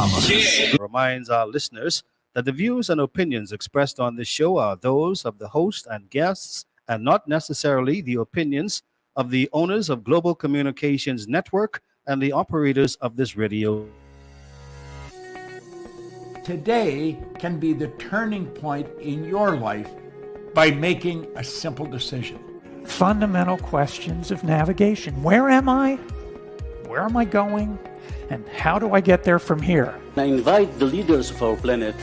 Bahamas. Reminds our listeners that the views and opinions expressed on this show are those of the host and guests and not necessarily the opinions of the owners of Global Communications Network and the operators of this radio. Today can be the turning point in your life by making a simple decision. Fundamental questions of navigation. Where am I? Where am I going? And how do I get there from here? I invite the leaders of our planet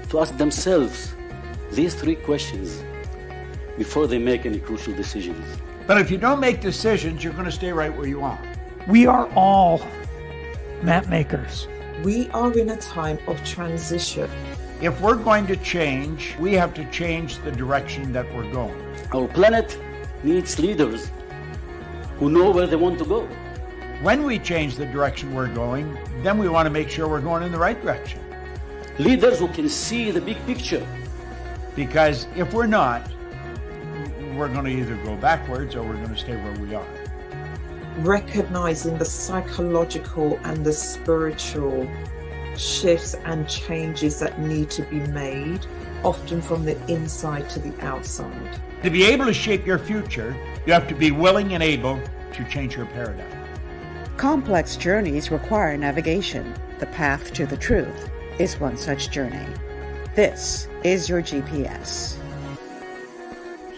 to ask themselves these three questions before they make any crucial decisions. But if you don't make decisions, you're going to stay right where you are. We are all map makers. We are in a time of transition. If we're going to change, we have to change the direction that we're going. Our planet needs leaders who know where they want to go. When we change the direction we're going, then we want to make sure we're going in the right direction. Leaders who can see the big picture. Because if we're not, we're going to either go backwards or we're going to stay where we are. Recognizing the psychological and the spiritual shifts and changes that need to be made, often from the inside to the outside. To be able to shape your future, you have to be willing and able to change your paradigm. Complex journeys require navigation. The path to the truth is one such journey. This is your GPS.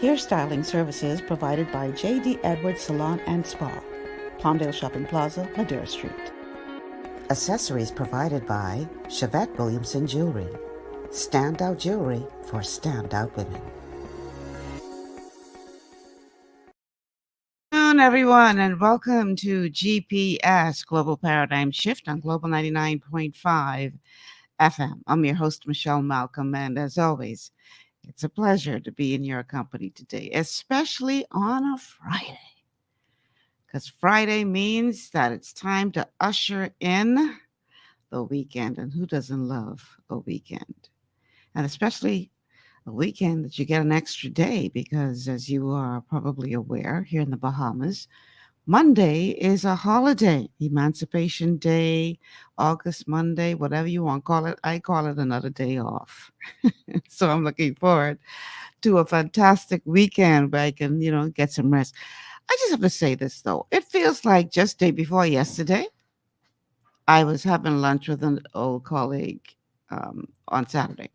Hairstyling services provided by J.D. Edwards Salon and Spa, Palmdale Shopping Plaza, Madera Street. Accessories provided by Chevette Williamson Jewelry. Standout jewelry for standout women. Everyone, and welcome to GPS Global Paradigm Shift on Global 99.5 FM. I'm your host, Michelle Malcolm, and as always, it's a pleasure to be in your company today, especially on a Friday, because Friday means that it's time to usher in the weekend, and who doesn't love a weekend? And especially a weekend that you get an extra day, because as you are probably aware, here in the Bahamas, Monday is a holiday, Emancipation Day, August Monday, whatever you want to call it. I call it another day off. So I'm looking forward to a fantastic weekend where I can, get some rest. I just have to say this, though. It feels like just day before yesterday, I was having lunch with an old colleague on Saturday.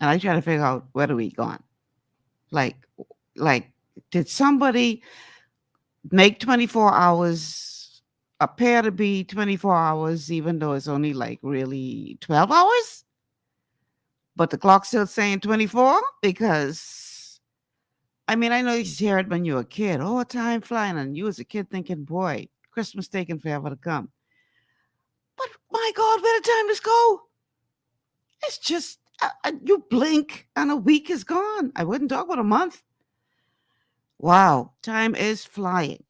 And I try to figure out where the week gone. Like, did somebody make 24 hours appear to be 24 hours, even though it's only like really 12 hours? But the clock's still saying 24? Because, I know you used to hear it when you were a kid. Oh, time flying. And you as a kid thinking, boy, Christmas taking forever to come. But my God, where did time just go? It's just, you blink and a week is gone. I wouldn't talk about a month. Wow, time is flying.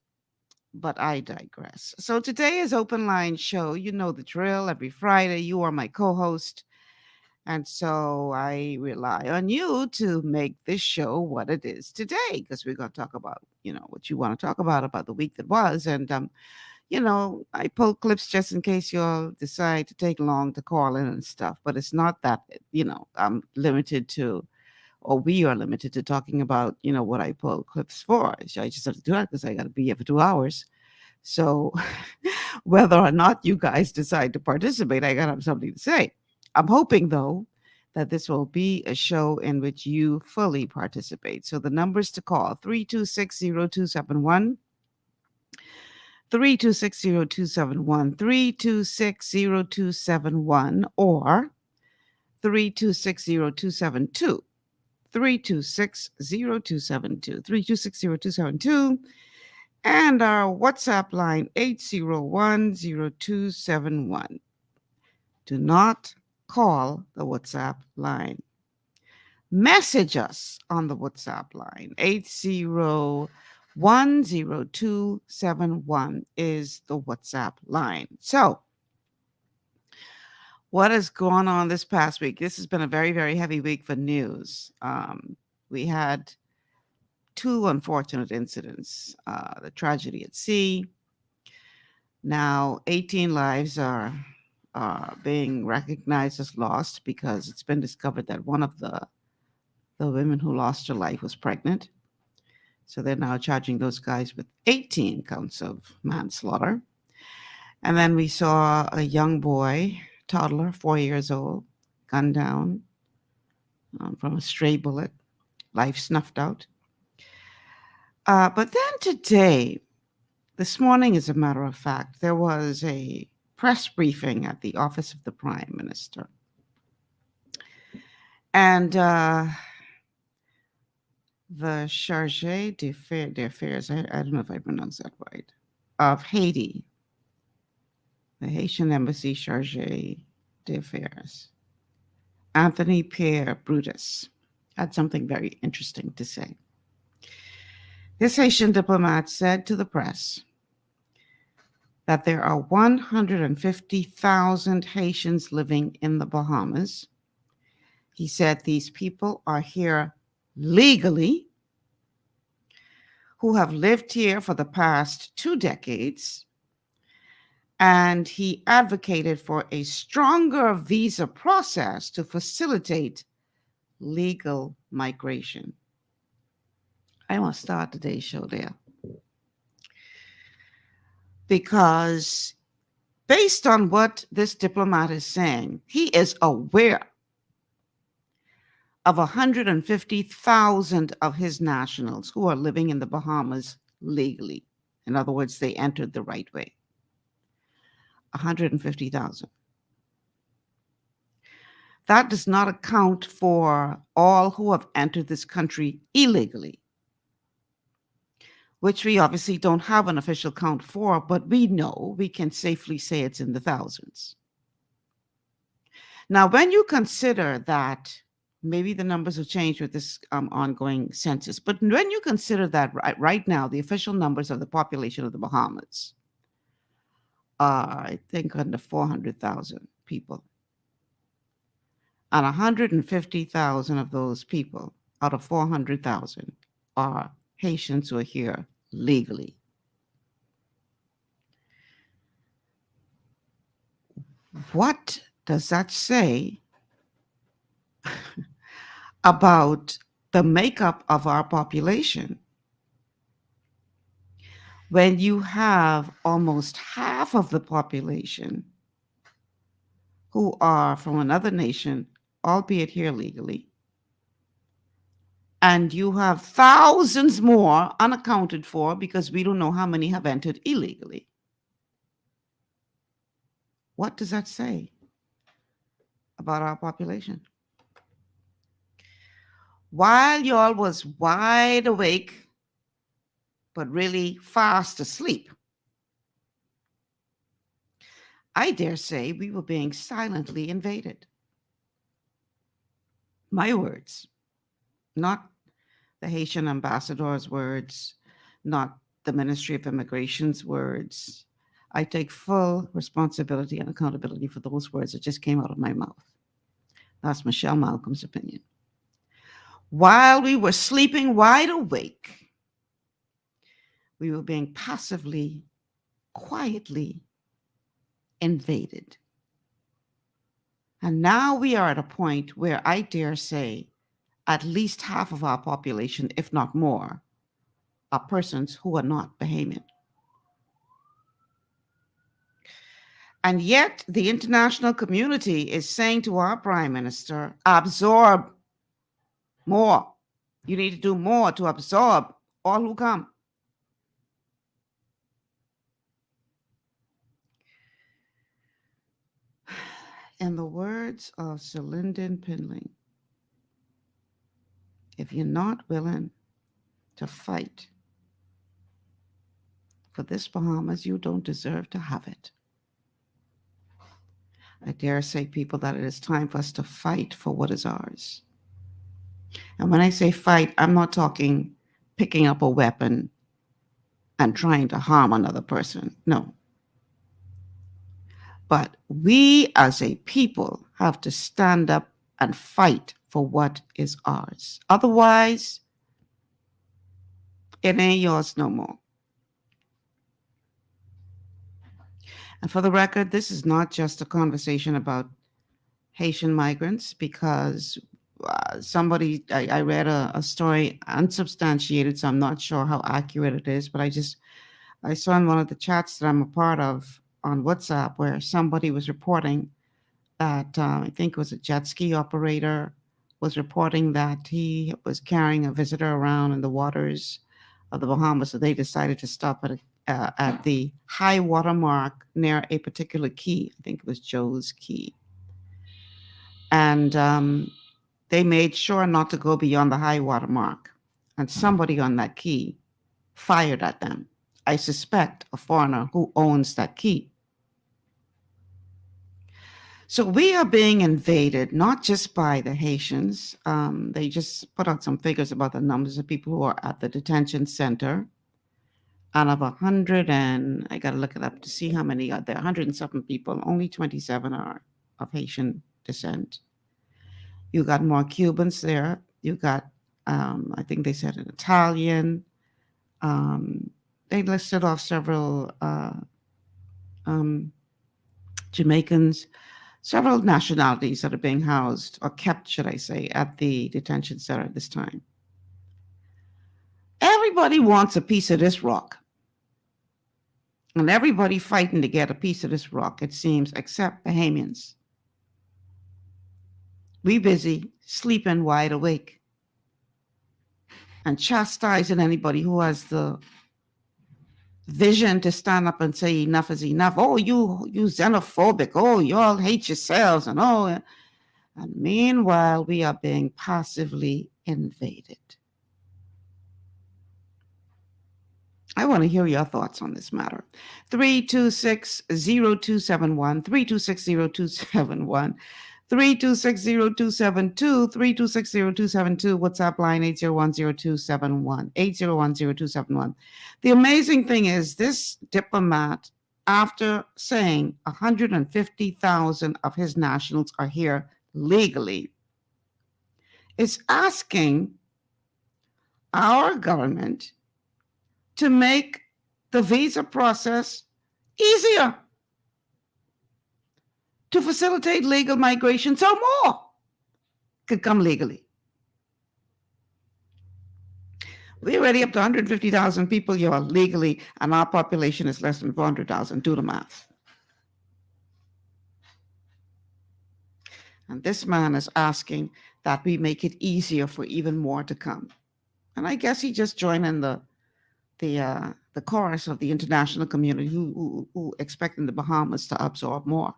But I digress. So today is Open Line Show. You know the drill. Every Friday, you are my co-host. And so I rely on you to make this show what it is today, because we're going to talk about, what you want to talk about the week that was. And, I pull clips just in case you'll decide to take long to call in and stuff. But it's not that, I'm limited to, or we are limited to talking about, what I pull clips for. I just have to do that because I got to be here for 2 hours. So whether or not you guys decide to participate, I got to have something to say. I'm hoping, though, that this will be a show in which you fully participate. So the numbers to call, 326-0271, 326-0271, 326-0271, or 326-0272, 326-0272, 326-0272, and our WhatsApp line, 801-0271. Do not call the WhatsApp line. Message us on the WhatsApp line. 801-0271 is the WhatsApp line. So, what has gone on this past week? This has been a very, very heavy week for news. We had two unfortunate incidents. The tragedy at sea. Now, 18 lives are are being recognized as lost because it's been discovered that one of the women who lost her life was pregnant. So they're now charging those guys with 18 counts of manslaughter. And then we saw a young boy, toddler, 4 years old, gunned down from a stray bullet, life snuffed out. But then today, this morning, as a matter of fact, there was a press briefing at the office of the Prime Minister. And the Charge d'Affaires, I don't know if I pronounced that right, of Haiti, the Haitian Embassy Charge d'Affaires, Anthony Pierre Brutus, had something very interesting to say. This Haitian diplomat said to the press that there are 150,000 Haitians living in the Bahamas. He said these people are here legally, who have lived here for the past 2 decades, and he advocated for a stronger visa process to facilitate legal migration. I want to start today's show there, because based on what this diplomat is saying, he is aware of 150,000 of his nationals who are living in the Bahamas legally. In other words, they entered the right way. 150,000. That does not account for all who have entered this country illegally, which we obviously don't have an official count for, but we know, we can safely say it's in the thousands. Now, when you consider that, maybe the numbers will change with this ongoing census, but when you consider that right now, the official numbers of the population of the Bahamas are, I think, under 400,000 people. And 150,000 of those people out of 400,000 are Haitians who are here legally. What does that say about the makeup of our population when you have almost half of the population who are from another nation, albeit here legally, and you have thousands more unaccounted for because we don't know how many have entered illegally? What does that say about our population? While y'all was wide awake, but really fast asleep, I dare say we were being silently invaded. My words, not the Haitian ambassador's words, not the Ministry of Immigration's words. I take full responsibility and accountability for those words that just came out of my mouth. That's Michelle Malcolm's opinion. While we were sleeping wide awake, we were being passively, quietly invaded. And now we are at a point where I dare say at least half of our population, if not more, are persons who are not Bahamian. And yet the international community is saying to our Prime Minister, absorb more. You need to do more to absorb all who come. In the words of Sir Lyndon Pinling, if you're not willing to fight for this Bahamas, you don't deserve to have it. I dare say, people, that it is time for us to fight for what is ours. And when I say fight, I'm not talking picking up a weapon and trying to harm another person. No. But we as a people have to stand up and fight for what is ours. Otherwise, it ain't yours no more. And for the record, this is not just a conversation about Haitian migrants, because I read a story unsubstantiated, so I'm not sure how accurate it is, but I saw in one of the chats that I'm a part of on WhatsApp where somebody was reporting that I think it was a jet ski operator was reporting that he was carrying a visitor around in the waters of the Bahamas. So they decided to stop at the high water mark near a particular key. I think it was Joe's Key. And they made sure not to go beyond the high water mark. And somebody on that key fired at them. I suspect a foreigner who owns that key. So we are being invaded, not just by the Haitians. They just put out some figures about the numbers of people who are at the detention center. Out of 100, and I got to look it up to see how many are there, 107 people, only 27 are of Haitian descent. You got more Cubans there. You got, I think they said an Italian. They listed off several Jamaicans, several nationalities that are being housed, or kept, should I say, at the detention center at this time. Everybody wants a piece of this rock. And everybody fighting to get a piece of this rock, it seems, except Bahamians. We busy sleeping wide awake and chastising anybody who has the vision to stand up and say enough is enough. Oh, you xenophobic. Oh, you all hate yourselves. And meanwhile, we are being passively invaded. I want to hear your thoughts on this matter. 326-0271, 326-0271, 326-0272, 326-0272, WhatsApp line 801-0271, 801-0271. The amazing thing is this diplomat, after saying 150,000 of his nationals are here legally, is asking our government to make the visa process easier, to facilitate legal migration so more could come legally. We're already up to 150,000 people here legally, and our population is less than 400,000. Do the math. And this man is asking that we make it easier for even more to come. And I guess he just joined in the chorus of the international community who expecting the Bahamas to absorb more.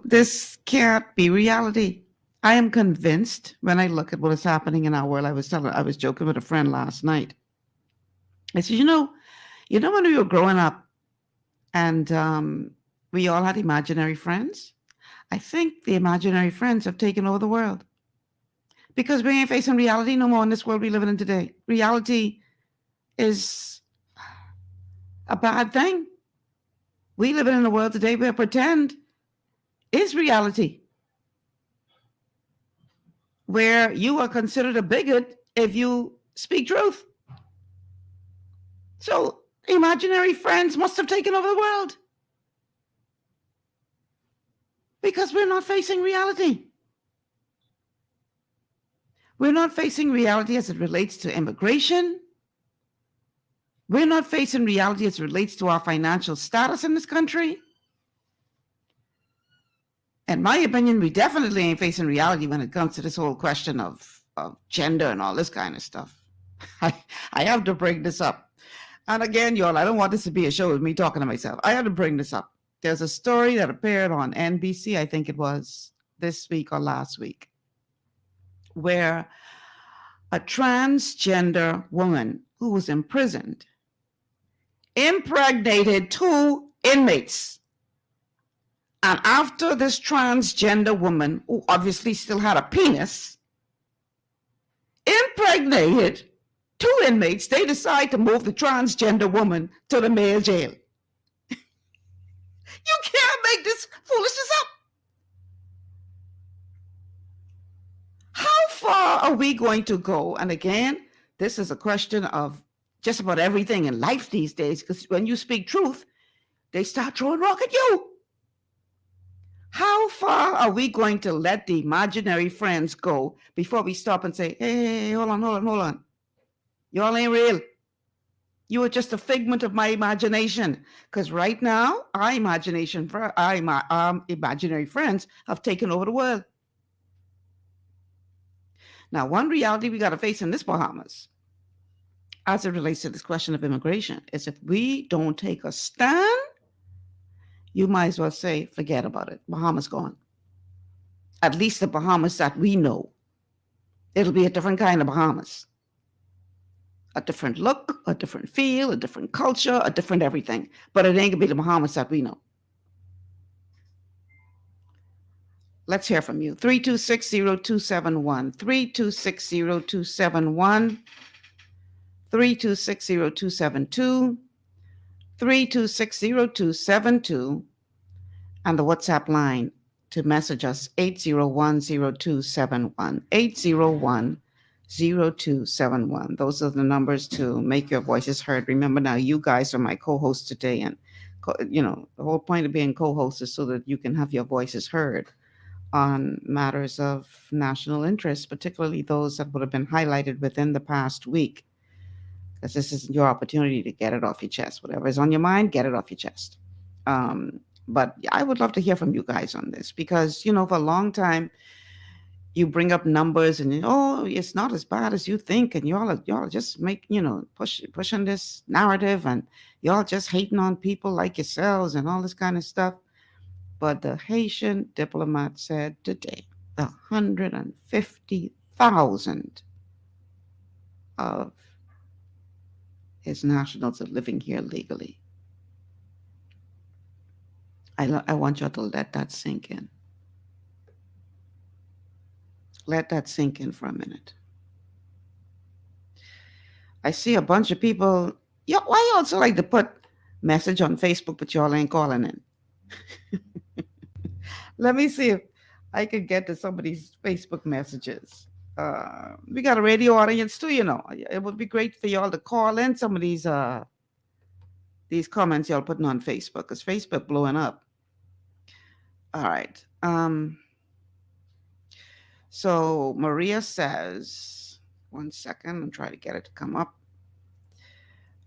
This can't be reality. I am convinced when I look at what is happening in our world. I was joking with a friend last night. I said, when we were growing up and we all had imaginary friends, I think the imaginary friends have taken over the world because we ain't facing reality no more in this world we live in today. Reality is a bad thing. We live in a world today where pretend is reality, where you are considered a bigot if you speak truth. So imaginary friends must have taken over the world. Because we're not facing reality. We're not facing reality as it relates to immigration. We're not facing reality as it relates to our financial status in this country. In my opinion, we definitely ain't facing reality when it comes to this whole question of gender and all this kind of stuff. I have to bring this up. And again, y'all, I don't want this to be a show with me talking to myself. I have to bring this up. There's a story that appeared on NBC, I think it was this week or last week, where a transgender woman who was imprisoned impregnated 2 inmates. And after this transgender woman, who obviously still had a penis, impregnated 2 inmates, they decide to move the transgender woman to the male jail. You can't make this foolishness up. How far are we going to go? And again, this is a question of just about everything in life these days, because when you speak truth, they start throwing rock at you. How far are we going to let the imaginary friends go before we stop and say, hey, hold on. Y'all ain't real. You are just a figment of my imagination. Because right now, our imaginary friends have taken over the world. Now, one reality we got to face in this Bahamas, as it relates to this question of immigration, is if we don't take a stand, you might as well say, forget about it. Bahamas gone. At least the Bahamas that we know. It'll be a different kind of Bahamas. A different look, a different feel, a different culture, a different everything. But it ain't gonna be the Bahamas that we know. Let's hear from you. 3260271, 3260271, 3260272, 3260272, and the WhatsApp line to message us 8010271, 8010271. Those are the numbers to make your voices heard. Remember now, you guys are my co-hosts today, and the whole point of being co-host is so that you can have your voices heard on matters of national interest, particularly those that would have been highlighted within the past week, because this is your opportunity to get it off your chest. Whatever is on your mind, get it off your chest. But I would love to hear from you guys on this, because, for a long time, you bring up numbers and, it's not as bad as you think. And y'all just pushing this narrative, and y'all just hating on people like yourselves and all this kind of stuff. But the Haitian diplomat said today, 150,000 of his nationals are living here legally. I want y'all to let that sink in. Let that sink in for a minute. I see a bunch of people. Why you also like to put message on Facebook, but y'all ain't calling in? Let me see if I can get to somebody's Facebook messages. We got a radio audience too, It would be great for y'all to call in some of these comments y'all putting on Facebook, because Facebook blowing up. All right. So Maria says, one second, I'm trying to get it to come up.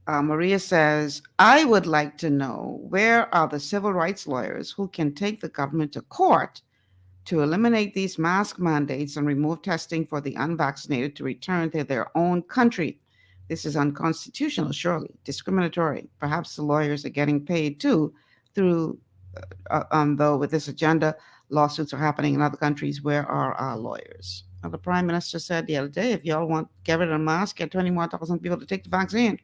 Maria says, I would like to know, where are the civil rights lawyers who can take the government to court to eliminate these mask mandates and remove testing for the unvaccinated to return to their own country? This is unconstitutional, surely, discriminatory. Perhaps the lawyers are getting paid too, though with this agenda, lawsuits are happening in other countries. Where are our lawyers? Well, the Prime Minister said the other day, if y'all want to get rid of the mask, get 20 more thousand people to take the vaccine.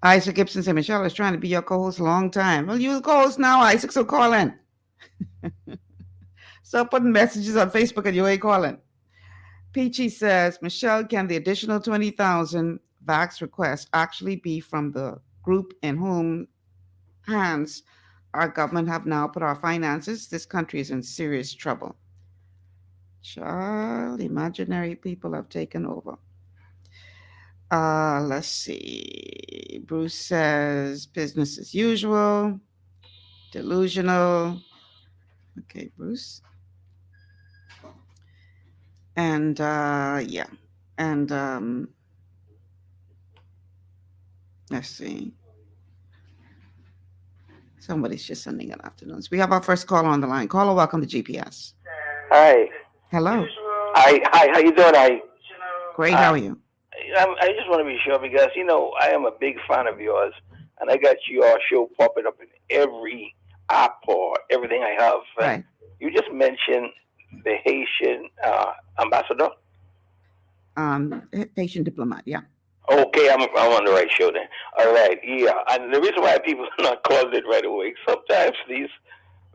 Isaac Gibson said, Michelle is trying to be your co-host a long time. Well, you're the co-host now, Isaac, so call in. Stop putting messages on Facebook and you ain't calling. Peachy says, Michelle, can the additional 20,000 vax requests actually be from the group in whom hands our government have now put our finances? This country is in serious trouble. Child, imaginary people have taken over. Let's see. Bruce says, business as usual. Delusional. Okay, Bruce. And yeah. And let's see. Somebody's just sending good afternoons. We have our first caller on the line. Caller, welcome to GPS. Hi. Hello. Hi. How you doing? Great. How are you? I just want to be sure, because I am a big fan of yours, and I got your show popping up in every app or everything I have. Right. You just mentioned the Haitian ambassador. Haitian diplomat. Yeah. Okay, I'm on the right show then. All right, yeah. And the reason why people are not calling it right away, sometimes these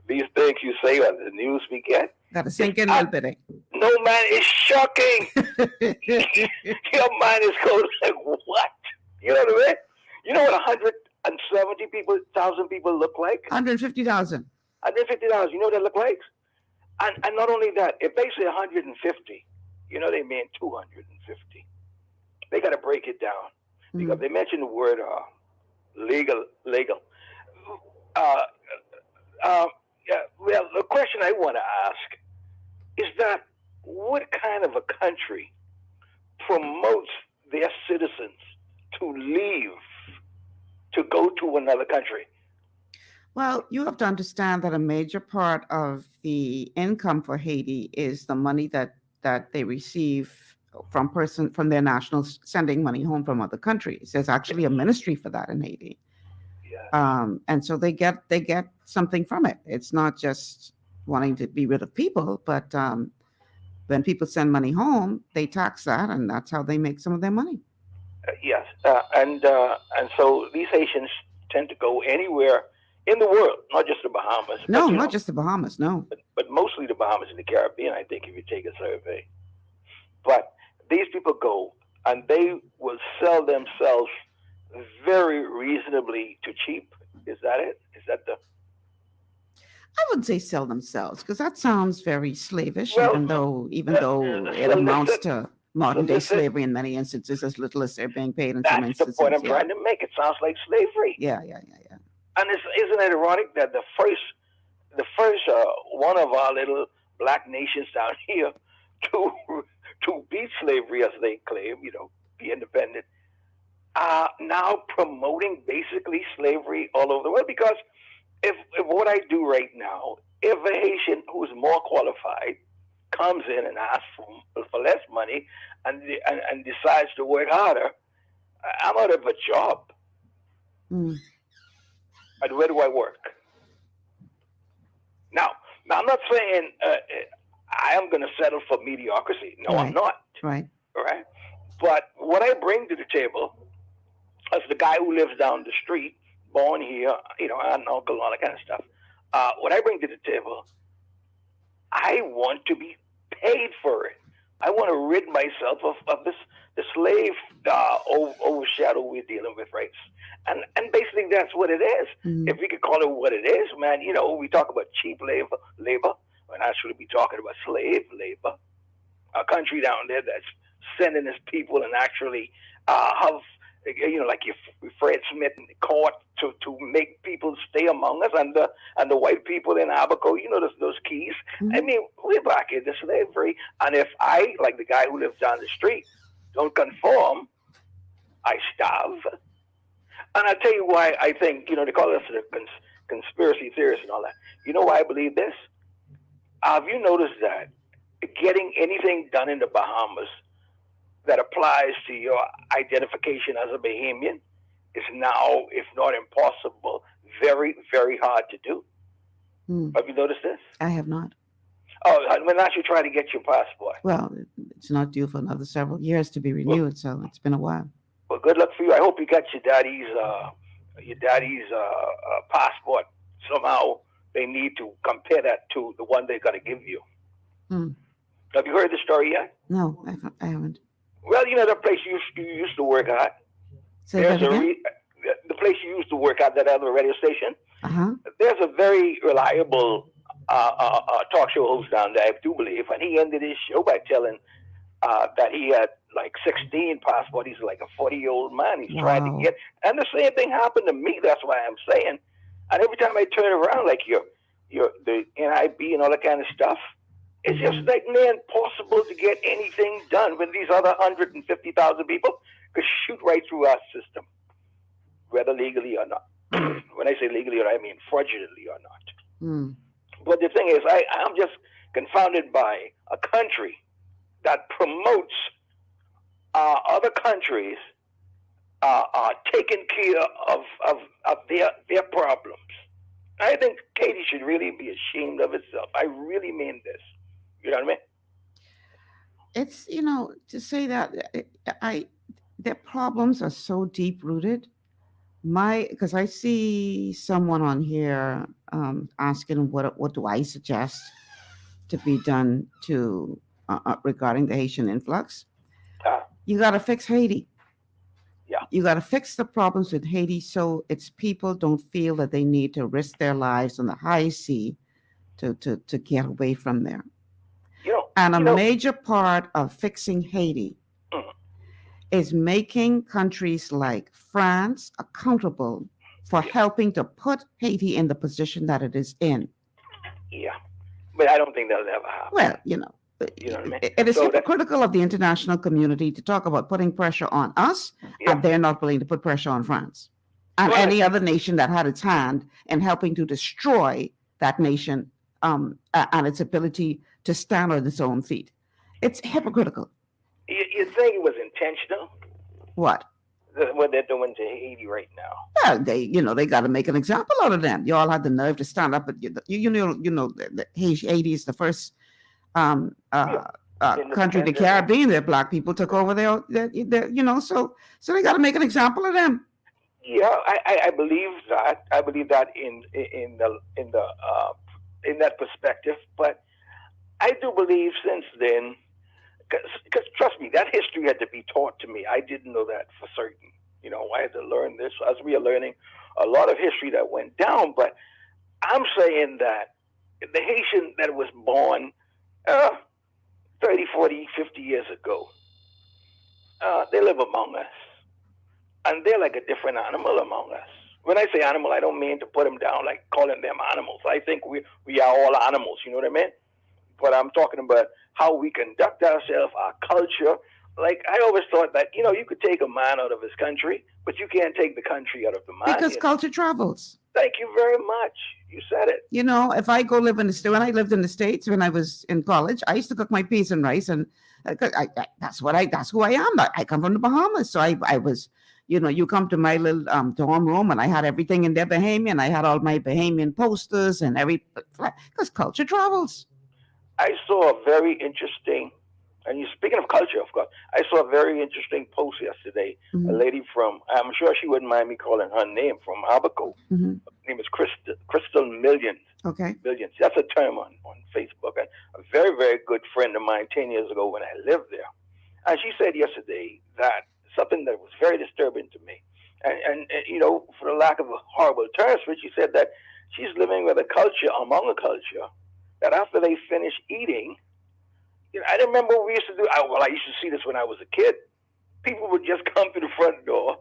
things you say on the news we get. Got to sink in a little bit. Eh? No, man, it's shocking. Your mind is going like, what? You know what I mean? You know what 170,000 people look like? 150,000. 150,000. You know what they look like? And not only that, if they say 150, they mean 250. they got to break it down because they mentioned the word legal. Yeah, well, the question I want to ask is that what kind of a country promotes their citizens to leave to go to another country? Well, you have to understand that a major part of the income for Haiti is the money that they receive from their nationals sending money home from other countries. There's actually a ministry for that in Haiti. Yeah. And so they get something from it. It's not just wanting to be rid of people, but when people send money home, they tax that, and that's how they make some of their money. Yes, and so these Haitians tend to go anywhere in the world, not just the Bahamas. No, but, not just the Bahamas. No, but mostly the Bahamas and the Caribbean. I think if you take a survey, but these people go and they will sell themselves very reasonably to cheap. Is that it? Is that the? I wouldn't say sell themselves because that sounds very slavish, Well, even though it amounts to modern day slavery in many instances, as little as they're being paid in some That's instances. the point I'm trying to make. It sounds like slavery. Yeah. And isn't it ironic that the first one of our little black nations down here to beat slavery, as they claim, be independent, are now promoting basically slavery all over the world? Because if what I do right now, if a Haitian who's more qualified comes in and asks for less money and decides to work harder, I'm out of a job. And where do I work? Now I'm not saying I am going to settle for mediocrity. No, Right. I'm not. Right. All right. But what I bring to the table as the guy who lives down the street, born here, aunt and uncle, all that kind of stuff. What I bring to the table, I want to be paid for it. I want to rid myself of the slave overshadow we're dealing with, right? And basically that's what it is. If we could call it what it is, man, we talk about cheap labor, and I should be talking about slave labor. A country down there that's sending its people and actually have, like your Fred Smith in the court to make people stay among us, and the white people in Abaco, those keys. I mean, we're back into slavery. And if I, like the guy who lives down the street, don't conform, I starve. And I'll tell you why I think, they call us the conspiracy theorists and all that. You know why I believe this? Have you noticed that getting anything done in the Bahamas that applies to your identification as a Bahamian is now, if not impossible, very, very hard to do? Have you noticed this? I have not. Oh, when I should try to get your passport. Well, it's not due for another several years to be renewed, so it's been a while. Well, good luck for you. I hope you got your daddy's passport. Somehow they need to compare that to the one they're going to give you. Have you heard the story yet? No, I haven't. Well, the place you used to work at. Say that again? The place you used to work at, that other radio station. There's a very reliable talk show host down there, I do believe, and he ended his show by telling that he had like 16 passports. He's like a 40-year-old man. He's trying to get, and the same thing happened to me. That's why I'm saying. And every time I turn around, like the NIB and all that kind of stuff, it's just like near impossible to get anything done when these other 150,000 people could shoot right through our system, whether legally or not. When I say legally, I mean fraudulently or not. But the thing is, I'm just confounded by a country that promotes other countries taking care of their problems. I think Haiti should really be ashamed of itself. I really mean this. You know what I mean? It's, to say that their problems are so deep rooted. Because I see someone on here asking what do I suggest to be done to regarding the Haitian influx. You got to fix Haiti. Yeah. You got to fix the problems with Haiti so its people don't feel that they need to risk their lives on the high sea to get away from there. And a major part of fixing Haiti is making countries like France accountable for helping to put Haiti in the position that it is in. Yeah, but I don't think that'll ever happen. Well, You know what I mean? it is So hypocritical of the international community to talk about putting pressure on us, and they're not willing to put pressure on France and any other nation that had its hand in helping to destroy that nation and its ability to stand on its own feet. It's hypocritical. You think it was intentional? What? What they're doing to Haiti right now? Well, they got to make an example out of them. You all had the nerve to stand up. Haiti is the first country in the Caribbean that black people took over their so they got to make an example of them. Yeah, I believe that. I believe that in that perspective. But I do believe since then, because trust me, that history had to be taught to me. I didn't know that for certain. I had to learn this as we are learning a lot of history that went down. But I'm saying that the Haitian that was born 30, 40, 50 years ago, they live among us. And they're like a different animal among us. When I say animal, I don't mean to put them down like calling them animals. I think we are all animals, you know what I mean? But I'm talking about how we conduct ourselves, our culture. Like, I always thought that, you could take a man out of his country, but you can't take the country out of the man. Because culture travels. Thank you very much. You said it. If I go live in the States, when I lived in the States, when I was in college, I used to cook my peas and rice, and that's who I am. I come from the Bahamas, so I was, you come to my little dorm room, and I had everything in there Bahamian. I had all my Bahamian posters and because culture travels. I saw a very interesting, and you're speaking of culture, of course. I saw a very interesting post yesterday. Mm-hmm. A lady from, I'm sure she wouldn't mind me calling her name, from Abaco. Mm-hmm. Her name is Crystal Millions. Okay. Millions. That's a term on Facebook. And a very, very good friend of mine 10 years ago when I lived there. And she said yesterday that something that was very disturbing to me. And for the lack of a horrible term, she said that she's living with a culture, among a culture, that after they finish eating, I remember what we used to do. I used to see this when I was a kid. People would just come to the front door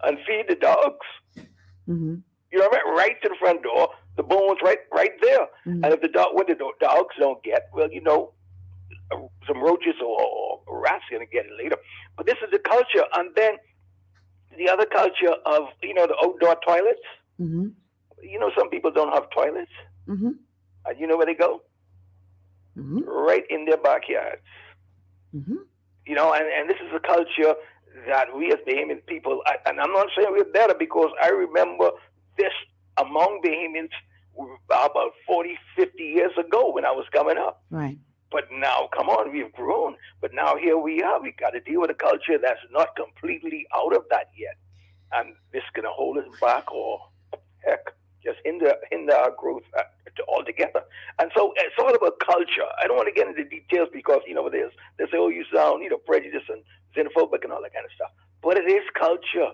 and feed the dogs. Mm-hmm. You know what I mean? Right to the front door. The bone's right there. Mm-hmm. And if the dogs don't get, well, some roaches or rats are going to get it later. But this is the culture. And then the other culture of, the outdoor toilets. Mm-hmm. Some people don't have toilets. Mm-hmm. And you know where they go? Mm-hmm. Right in their backyards. Mm-hmm. And this is a culture that we as Bahamian people, and I'm not saying we're better, because I remember this among Bahamians about 40, 50 years ago when I was coming up. Right. But now, come on, we've grown. But now here we are. We got to deal with a culture that's not completely out of that yet. And this is going to hold us back, or heck, just hinder our growth altogether. And so it's all about culture. I don't want to get into details because, they say, oh, you sound, prejudice and xenophobic and all that kind of stuff. But it is culture.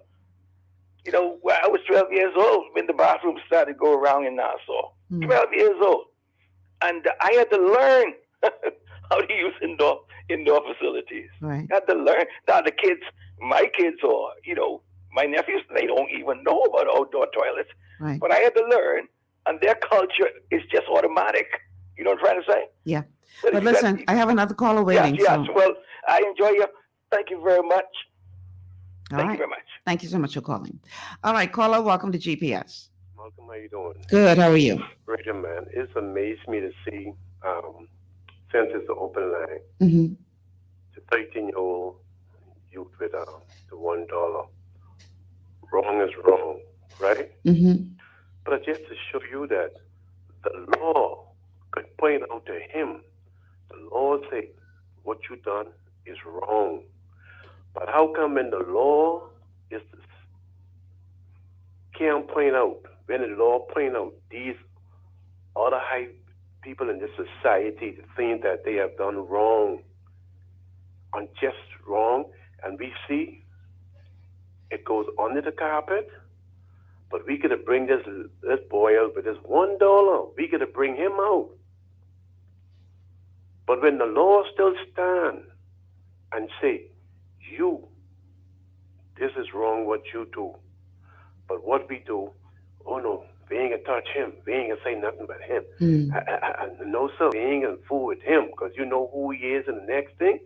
I was 12 years old when the bathroom started to go around in Nassau. 12 years old. And I had to learn how to use indoor facilities. Right. I had to learn. Now the kids, my kids, or, my nephews, they don't even know about outdoor toilets. Right. But I had to learn, and their culture is just automatic. You know what I'm trying to say? Yeah. But listen, I have another caller waiting. Yes. So. Well, I enjoy you. Thank you very much. Thank you very much. Thank you so much for calling. All right, caller, welcome to GPS. Malcolm, how you doing? Good. How are you? Great, man. It's amazed me to see since it's the open line, Mm-hmm. the 13-year-old youth with the $1. Wrong is wrong, right? Mm-hmm. But just to show you that the law could point out to him, the law say what you done is wrong. But how come when the law can't point out, when the law point out these other high people in this society, the things that they have done wrong, unjust wrong, and we see it goes under the carpet, but we could have bring this boy out with this $1. We could have bring him out. But when the law still stand and say, you this is wrong what you do. But what we do, oh no, we ain't gonna touch him. We ain't gonna say nothing about him. No, sir, we ain't gonna fool with him because you know who he is. And the next thing,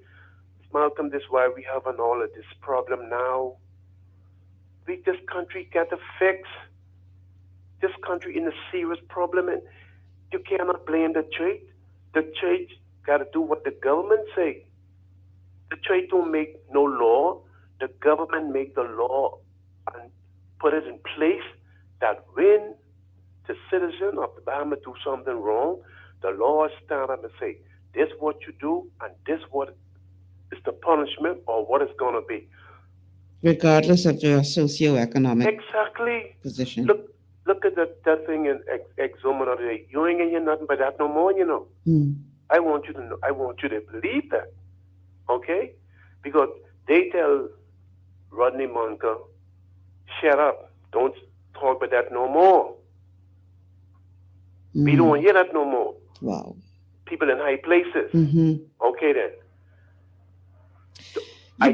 Malcolm, this is why we having all of this problem now. This country got to fix. This country in a serious problem, and you cannot blame the church. The church got to do what the government say. The church don't make no law. The government make the law and put it in place that when the citizen of the Bahamas do something wrong, the law stand up and say, this what you do and this what is the punishment or what it's going to be. Regardless of your socioeconomic position. Look at that thing in Exuma the other day. You ain't gonna hear nothing but that no more, you know. I want you to know. I want you to believe that, okay? Because they tell Rodney Munker, shut up, don't talk about that no more. We don't want to hear that no more. Wow. People in high places. Okay then. You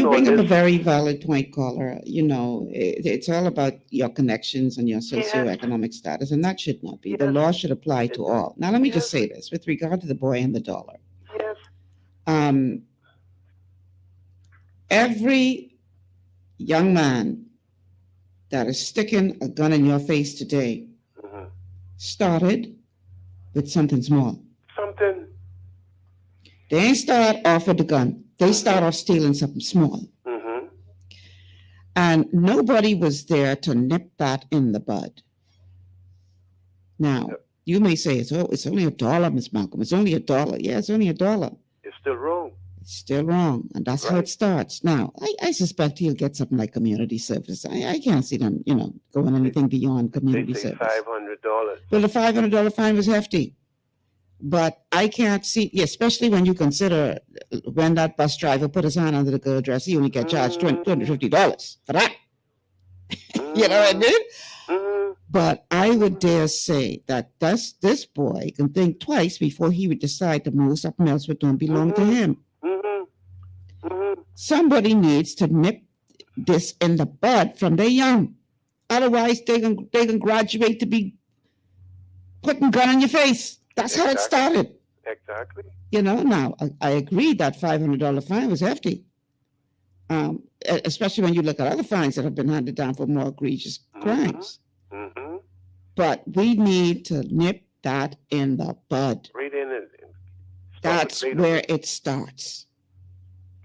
bring up a very valid point, caller. You know, it's all about your connections and your socioeconomic status, and that should not be. The law should apply to all. Now, let me just say this with regard to the boy and the dollar. Every young man that is sticking a gun in your face today started with something small. They ain't start off with the gun. They start off stealing something small. And nobody was there to nip that in the bud. Now, you may say, it's only $1, Miss Malcolm. It's only $1. Yeah, it's only $1. It's still wrong. It's still wrong. And that's how it starts. Now, I suspect he'll get something like community service. I can't see them, going anything beyond community they say service. $500. Well, the $500 fine was hefty. But I can't see, especially when you consider when that bus driver put his hand under the girl dress, he only got charged $250 for that. You know what I mean? But I would dare say that this boy can think twice before he would decide to move something else that don't belong to him. Somebody needs to nip this in the bud from their young. Otherwise, they can graduate to be putting gun in your face. That's how it started. Exactly. Now, I agree that $500 fine was hefty, especially when you look at other fines that have been handed down for more egregious crimes. But we need to nip that in the bud. Right in it. That's where it starts.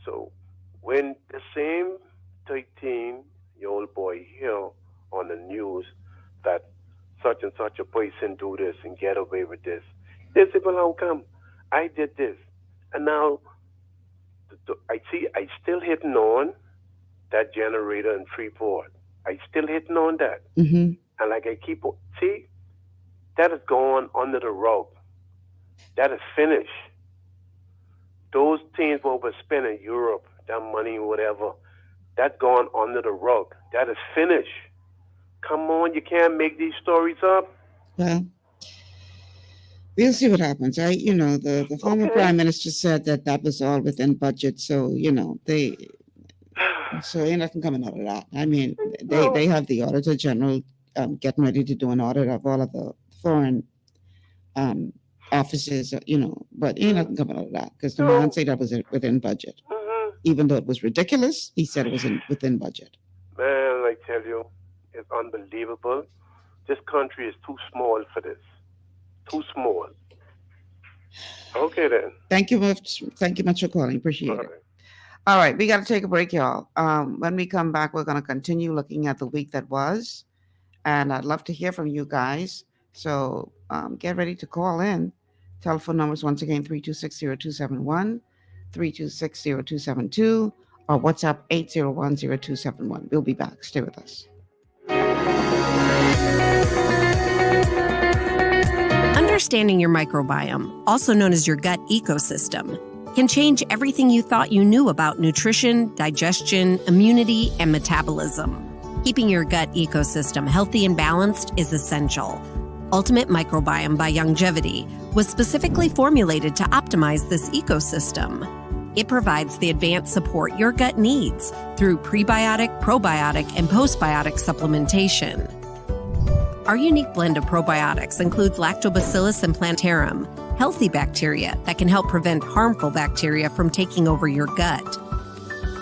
So when the same 13-year-old boy hear on the news that such and such a person do this and get away with this, they say, well, how come? I did this. And now I still hitting on that generator in Freeport. I still hitting on that. And like I keep, that is gone under the rug. That is finished. Those things what was spent in Europe, that money, whatever, that's gone under the rug. That is finished. Come on, you can't make these stories up. Well, we'll see what happens. The former prime minister said that was all within budget. So, so ain't nothing coming out of that. I mean, they have the Auditor General getting ready to do an audit of all of the foreign offices, but ain't nothing coming out of that because the man said that was within budget. Even though it was ridiculous, he said it was within budget. Man, I tell you, it's unbelievable. This country is too small for this. Too small. Okay, then. Thank you much for calling. Appreciate it. All right, we got to take a break, y'all. When we come back, we're going to continue looking at the week that was, and I'd love to hear from you guys. So get ready to call in. Telephone numbers, once again, 326-0271, 326-0272, or WhatsApp 801-0271. We'll be back. Stay with us. Understanding your microbiome, also known as your gut ecosystem, can change everything you thought you knew about nutrition, digestion, immunity, and metabolism. Keeping your gut ecosystem healthy and balanced is essential. Ultimate Microbiome by Longevity was specifically formulated to optimize this ecosystem. It provides the advanced support your gut needs through prebiotic, probiotic, and postbiotic supplementation. Our unique blend of probiotics includes Lactobacillus and Plantarum, healthy bacteria that can help prevent harmful bacteria from taking over your gut.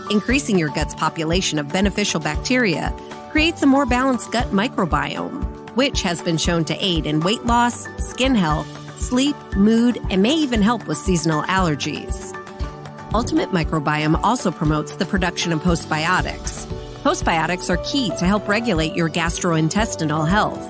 Increasing your gut's population of beneficial bacteria creates a more balanced gut microbiome, which has been shown to aid in weight loss, skin health, sleep, mood, and may even help with seasonal allergies. Ultimate Microbiome also promotes the production of postbiotics. Postbiotics are key to help regulate your gastrointestinal health.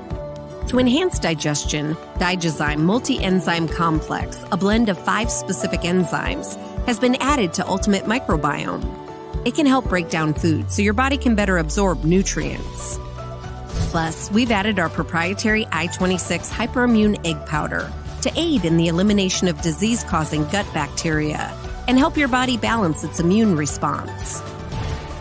To enhance digestion, Digizyme Multi-Enzyme Complex, a blend of 5 specific enzymes, has been added to Ultimate Microbiome. It can help break down food so your body can better absorb nutrients. Plus, we've added our proprietary I-26 Hyperimmune Egg Powder to aid in the elimination of disease-causing gut bacteria and help your body balance its immune response.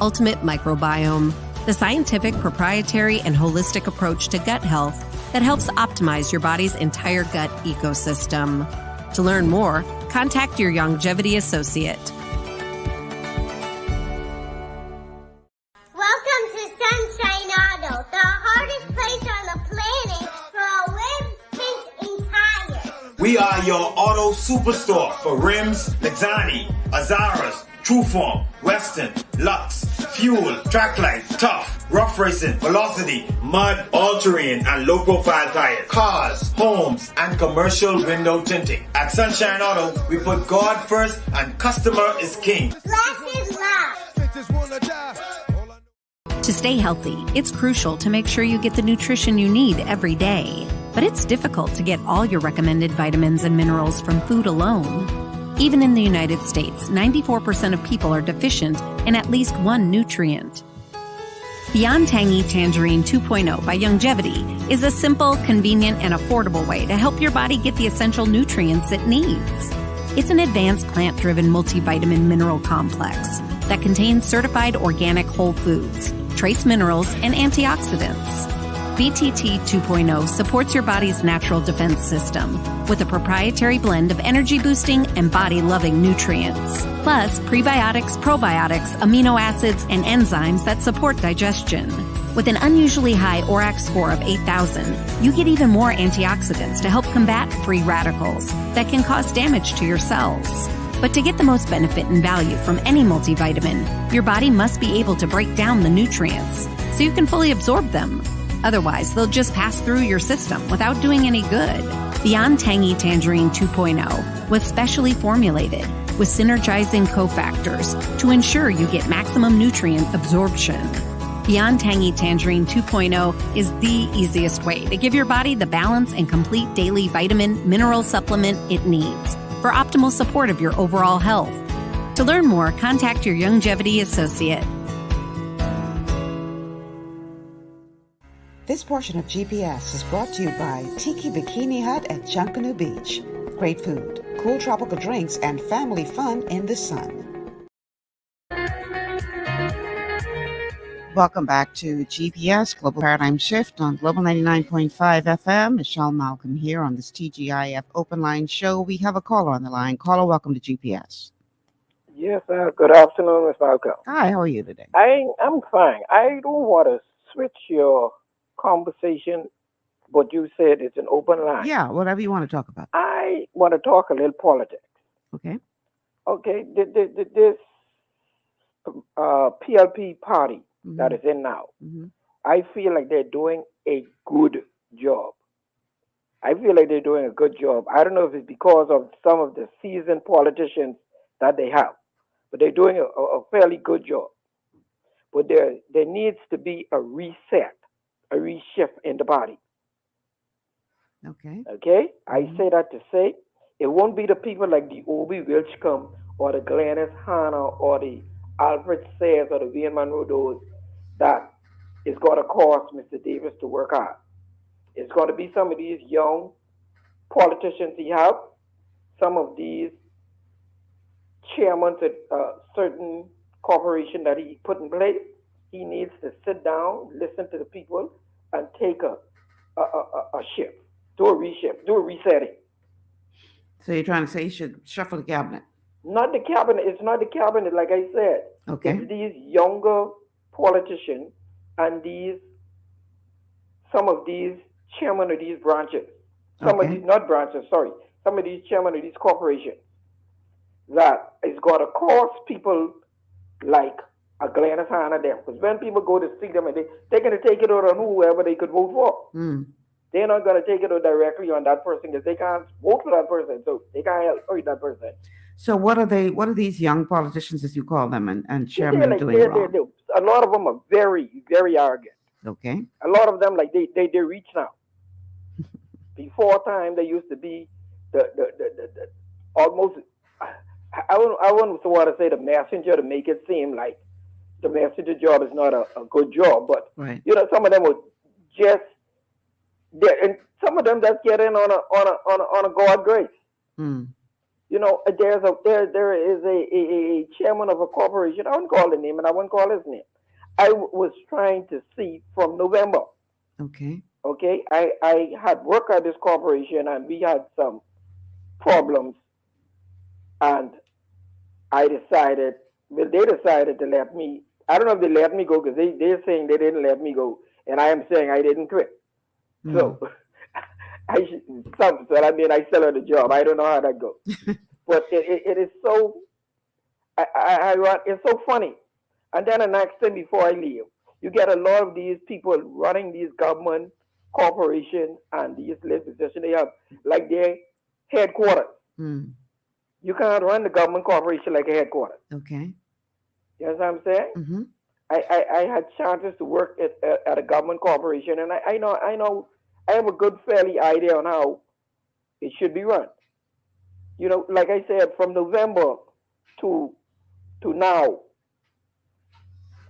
Ultimate Microbiome, the scientific, proprietary, and holistic approach to gut health that helps optimize your body's entire gut ecosystem. To learn more, contact your longevity associate. Welcome to Sunshine Auto, the hardest place on the planet for a rim fence and tires. We are your auto superstore for rims, Lexani, Azaras, Trueform, Western, Lux, Fuel, Tracklight, Tough, Rough Racing, Velocity, Mud, All-Terrain, and low-profile tires. Cars, homes, and commercial window tinting. At Sunshine Auto, we put God first and customer is king. Glasses love. To stay healthy, it's crucial to make sure you get the nutrition you need every day. But it's difficult to get all your recommended vitamins and minerals from food alone. Even in the United States, 94% of people are deficient in at least one nutrient. Beyond Tangy Tangerine 2.0 by Longevity is a simple, convenient, and affordable way to help your body get the essential nutrients it needs. It's an advanced plant-driven multivitamin mineral complex that contains certified organic whole foods, trace minerals, and antioxidants. BTT 2.0 supports your body's natural defense system with a proprietary blend of energy-boosting and body-loving nutrients, plus prebiotics, probiotics, amino acids, and enzymes that support digestion. With an unusually high ORAC score of 8,000, you get even more antioxidants to help combat free radicals that can cause damage to your cells. But to get the most benefit and value from any multivitamin, your body must be able to break down the nutrients so you can fully absorb them. Otherwise, they'll just pass through your system without doing any good. Beyond Tangy Tangerine 2.0 was specially formulated with synergizing cofactors to ensure you get maximum nutrient absorption. Beyond Tangy Tangerine 2.0 is the easiest way to give your body the balance and complete daily vitamin mineral supplement it needs for optimal support of your overall health. To learn more, contact your longevity associate. This portion of GPS is brought to you by Tiki Bikini Hut at Junkanoo Beach. Great food, cool tropical drinks, and family fun in the sun. Welcome back to GPS Global Paradigm Shift on Global 99.5 FM. Michelle Malcolm here on this TGIF Open Line show. We have a caller on the line. Caller, welcome to GPS. Yes, good afternoon, Ms. Malcolm. Hi, how are you today? I'm fine. I don't want to switch your conversation, but you said it's an open line. Yeah, whatever you want to talk about. I want to talk a little politics. Okay. Okay, this PLP party that is in now, I feel like they're doing a good job. I feel like they're doing a good job. I don't know if it's because of some of the seasoned politicians that they have, but they're doing a fairly good job. But there needs to be a reset, a reshift in the body. Okay. Okay? I say that to say it won't be the people like the Obi Wilchcombe or the Glennis Hanna or the Alfred Sayers or the Vian Monroe that is going to cause Mr. Davis to work hard. It's going to be some of these young politicians he have, some of these chairmen at certain corporation that he put in place. He needs to sit down, listen to the people, and take a shift, do a reshift, do a resetting. So you're trying to say you should shuffle the cabinet? Not the cabinet. It's not the cabinet, like I said. Okay. It's these younger politicians and some of these chairmen of these branches. Some of Okay. these, not branches, sorry. Some of these chairmen of these corporations that is going to cost people like a Glennis Hanna them. Because when people go to see them, and they're going to take it out on whoever they could vote for. Mm. They're not going to take it out directly on that person because they can't vote for that person. So they can't help that person. So what are they? What are these young politicians, as you call them, and They're chairmen like, doing wrong? a lot of them are very, very arrogant. Okay. A lot of them, like, they reach now. Before time, they used to be the almost, I wouldn't want to say the messenger to make it seem like the messenger job is not a good job, but Right. some of them would just, and some of them just get in on a God grace. Mm. There is a chairman of a corporation. I wouldn't call the name, and I wouldn't call his name. I was trying to see from November. Okay. Okay, I had worked at this corporation, and we had some problems, and they decided to let me. I don't know if they let me go because they're saying they didn't let me go, and I am saying I didn't quit. Mm. So I still had a job. I don't know how that goes, but it is so. It's so funny. And then the next thing before I leave, you get a lot of these people running these government corporations and these list positions. They have like their headquarters. Mm. You can't run the government corporation like a headquarters. Okay. You know what I'm saying? Mm-hmm. I had chances to work at a government corporation, and I know I have a good fairly idea on how it should be run. Like I said, from November to now,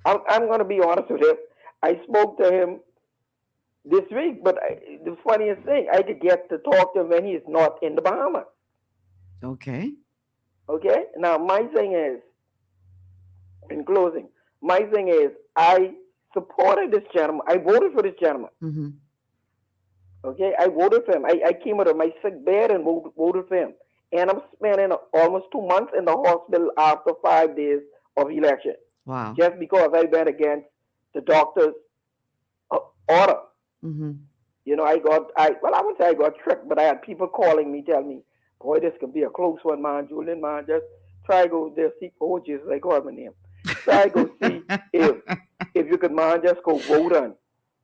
I'm going to be honest with him. I spoke to him this week, but the funniest thing, I could get to talk to him when he's not in the Bahamas. Okay. Okay? Now, my thing is, in closing, I supported this gentleman. I voted for this gentleman. Mm-hmm. Okay? I voted for him. I came out of my sick bed and voted for him. And I'm spending almost 2 months in the hospital after 5 days of election. Wow. Just because I went against the doctor's order. Mm-hmm. I wouldn't say I got tricked, but I had people calling me, telling me, boy, this could be a close one, man. Julian, man, just try go there, see, Jesus, I call my name. Try go see if you could, man, just go vote on.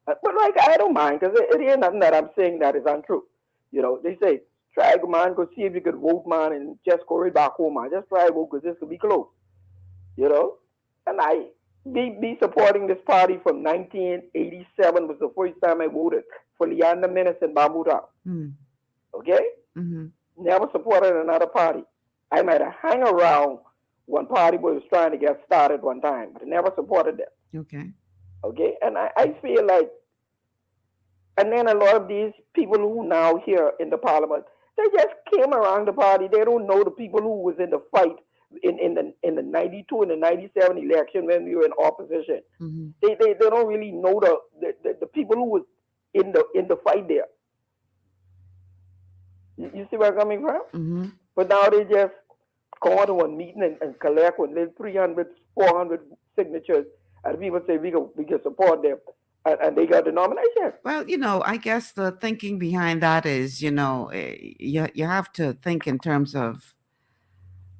But, like, I don't mind, because it ain't nothing that I'm saying that is untrue. They say, try go, man, go see if you could vote, man, and just go right back home, man. Just try vote, because this could be close. And I be supporting this party from 1987 was the first time I voted for Leander Menace and Bamuda. Mm. Okay? Mm-hmm. Never supported another party. I might have hung around one party was trying to get started one time, but I never supported them. Okay. Okay? And I feel like, and then a lot of these people who now here in the parliament, they just came around the party. They don't know the people who was in the fight in the 92 and the 97 election when we were in opposition. Mm-hmm. They don't really know the people who was in the fight there. You see where I'm coming from? Mm-hmm. But now they just go to one meeting and collect 300, 400 signatures, and people say we can support them, and they got the nomination. Well, I guess the thinking behind that is, you have to think in terms of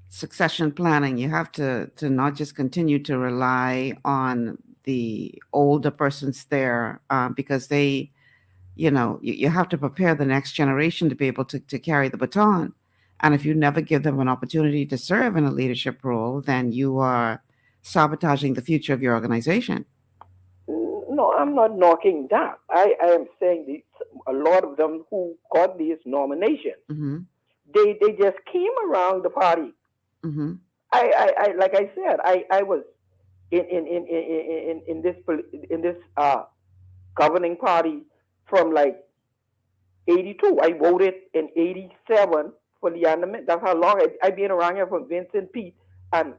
succession planning. You have to not just continue to rely on the older persons there, because they, you have to prepare the next generation to be able to carry the baton. And if you never give them an opportunity to serve in a leadership role, then you are sabotaging the future of your organization. No, I'm not knocking that. I am saying a lot of them who got these nominations, mm-hmm. they just came around the party. Mm-hmm. I like I said, I was in this governing party from like 82. I voted in 87 for the amendment. That's how long I've been around here from Vincent Pete and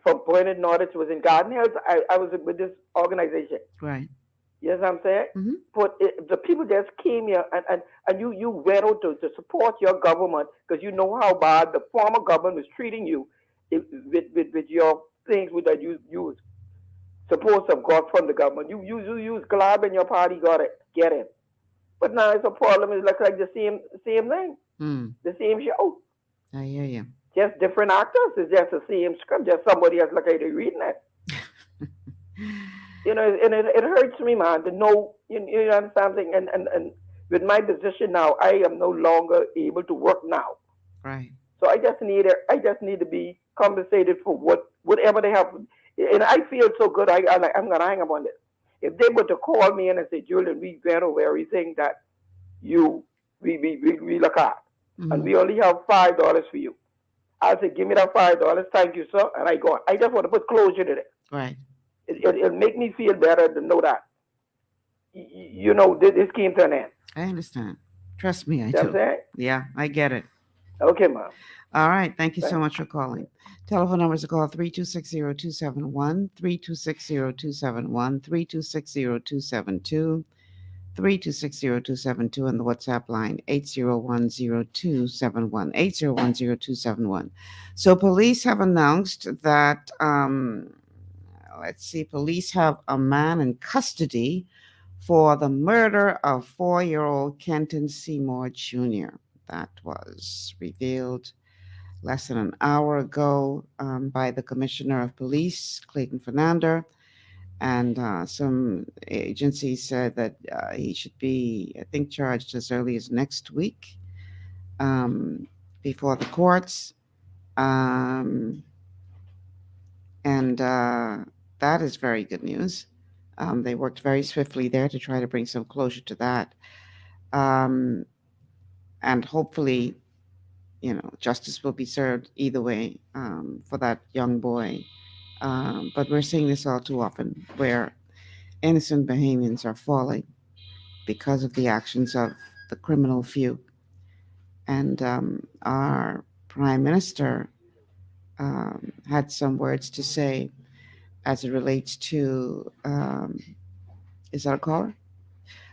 from Point Norwich was in Garden Hills. I was with this organization. Right. Yes, I'm saying. Mm-hmm. But the people just came here and you went out to support your government because you know how bad the former government was treating you with your things that you was supposed to have got from the government. You glad when your party got it, get it. But now it's a problem. It's like the same thing, the same show. I hear you. Just different actors. It's just the same script. Just somebody else like they're reading it. You know, and it hurts me, man, to know. You understand something? And with my position now, I am no longer able to work now. Right. So I just need to be compensated for whatever they have. And I feel so good. I'm gonna hang up on this. If they were to call me in and say, Julian, we went over everything that we look at, and we only have $5 for you. I'll say, give me that $5. Thank you, sir. And I go on. I just want to put closure to it. Right. It'll make me feel better to know that, this came to an end. I understand. Trust me, I That's do. it? Yeah, I get it. Okay, ma'am. All right. Thank you so much for calling. Telephone numbers to call 3260271, 3260271, 3260272, 3260272, and the WhatsApp line 8010271, 8010271. So police have announced that, police have a man in custody for the murder of 4-year-old Kenton Seymour Jr. That was revealed less than an hour ago by the Commissioner of Police, Clayton Fernander, and some agencies said that he should be, I think, charged as early as next week before the courts. And that is very good news. They worked very swiftly there to try to bring some closure to that. And hopefully, justice will be served either way for that young boy. But we're seeing this all too often, where innocent Bahamians are falling because of the actions of the criminal few. And our Prime Minister had some words to say as it relates to, is that a caller?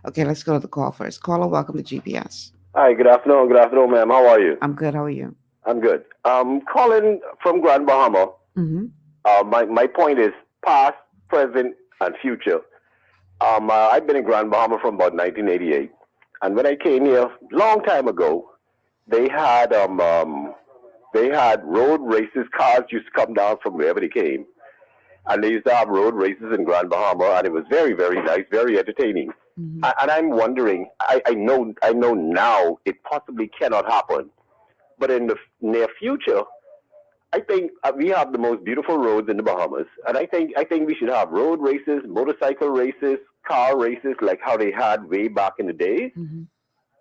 Okay, let's go to the call first. Caller, welcome to GPS. Hi, good afternoon. Good afternoon, ma'am. How are you? I'm good. How are you? I'm good. Calling from Grand Bahama. Mm-hmm. My point is past, present, and future. I've been in Grand Bahama from about 1988, and when I came here long time ago, they had road races. Cars used to come down from wherever they came, and they used to have road races in Grand Bahama, and it was very, very nice, very entertaining. Mm-hmm. And I'm wondering, I know now it possibly cannot happen, but in the near future, I think we have the most beautiful roads in the Bahamas, and I think we should have road races, motorcycle races, car races, like how they had way back in the day,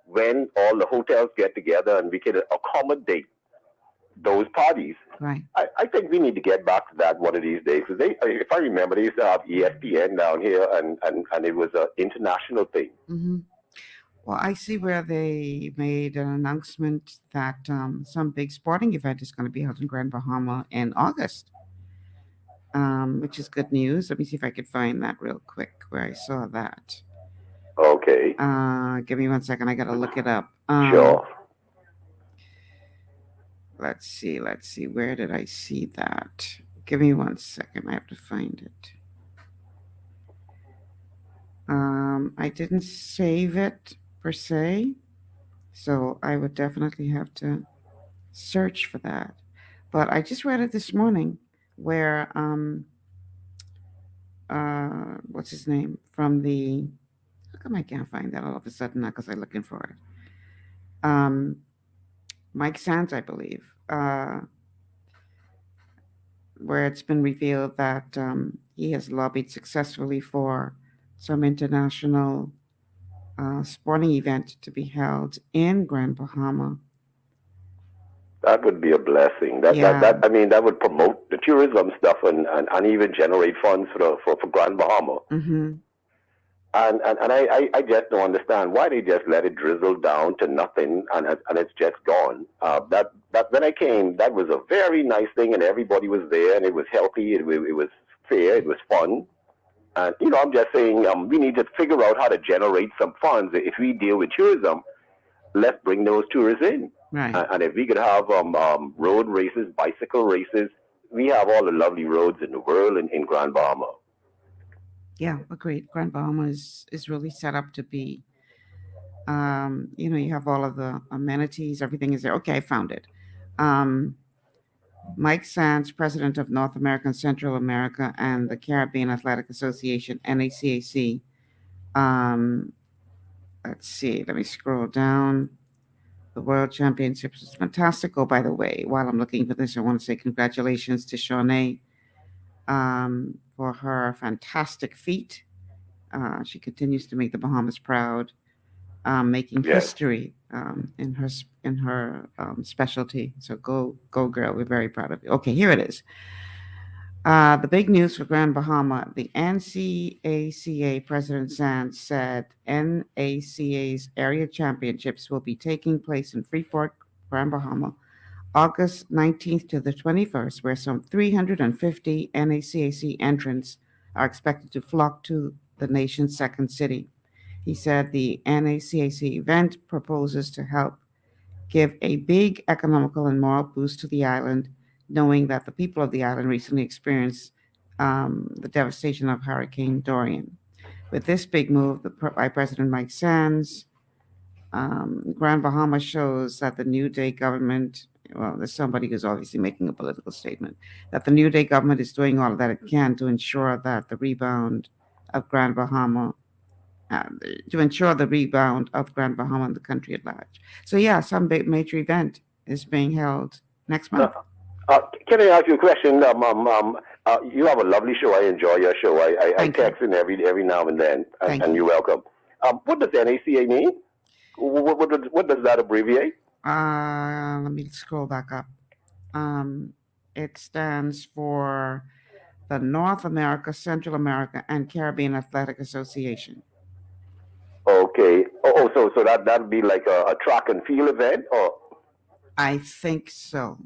when all the hotels get together and we can accommodate those parties. Right. I think we need to get back to that one of these days. Because if I remember, they used to have ESPN down here, and it was an international thing. Mm-hmm. Well, I see where they made an announcement that some big sporting event is going to be held in Grand Bahama in August, which is good news. Let me see if I can find that real quick where I saw that. Okay. Give me 1 second. I got to look it up. Sure. Let's see. Where did I see that? Give me 1 second. I have to find it. I didn't save it per se, so I would definitely have to search for that. But I just read it this morning where, what's his name? From the, how come I can't find that all of a sudden now because I'm looking for it? Mike Sands, I believe, where it's been revealed that he has lobbied successfully for some international sporting event to be held in Grand Bahama. That would be a blessing. That would promote the tourism stuff and even generate funds for Grand Bahama. Mm-hmm. And I just don't understand why they just let it drizzle down to nothing and it's just gone. That when I came, that was a very nice thing, and everybody was there, and it was healthy, it was fair, it was fun. And, I'm just saying we need to figure out how to generate some funds. If we deal with tourism, let's bring those tourists in. Right. And if we could have road races, bicycle races, we have all the lovely roads in the world in Grand Bahama. Yeah, agreed. Grand Bahama is really set up to be, you have all of the amenities, everything is there. Okay, I found it. Mike Sands, president of North America and Central America and the Caribbean Athletic Association, NACAC. Let's see, let me scroll down. The World Championships is fantastic. Oh, by the way, while I'm looking for this, I want to say congratulations to Shawnee for her fantastic feat. She continues to make the Bahamas proud, making history in her specialty. So go girl! We're very proud of you. Okay, here it is. The big news for Grand Bahama: the NCACA President Sands said NACA's area championships will be taking place in Freeport, Grand Bahama, August 19th to the 21st, where some 350 NACAC entrants are expected to flock to the nation's second city. He said the NACAC event proposes to help give a big economical and moral boost to the island, knowing that the people of the island recently experienced the devastation of Hurricane Dorian. With this big move by President Mike Sands, Grand Bahama shows that the New Day government, well, there's somebody who's obviously making a political statement, that the New Day government is doing all that it can to ensure that the rebound of Grand Bahama, and the country at large. So yeah, some big major event is being held next month. Can I ask you a question? You have a lovely show. I enjoy your show. I text in every now and then, and you're welcome. What does NACA mean? What does that abbreviate? Let me scroll back up. It stands for the North America, Central America, and Caribbean Athletic Association. Okay. So that'd be like a track and field event, or? I think so.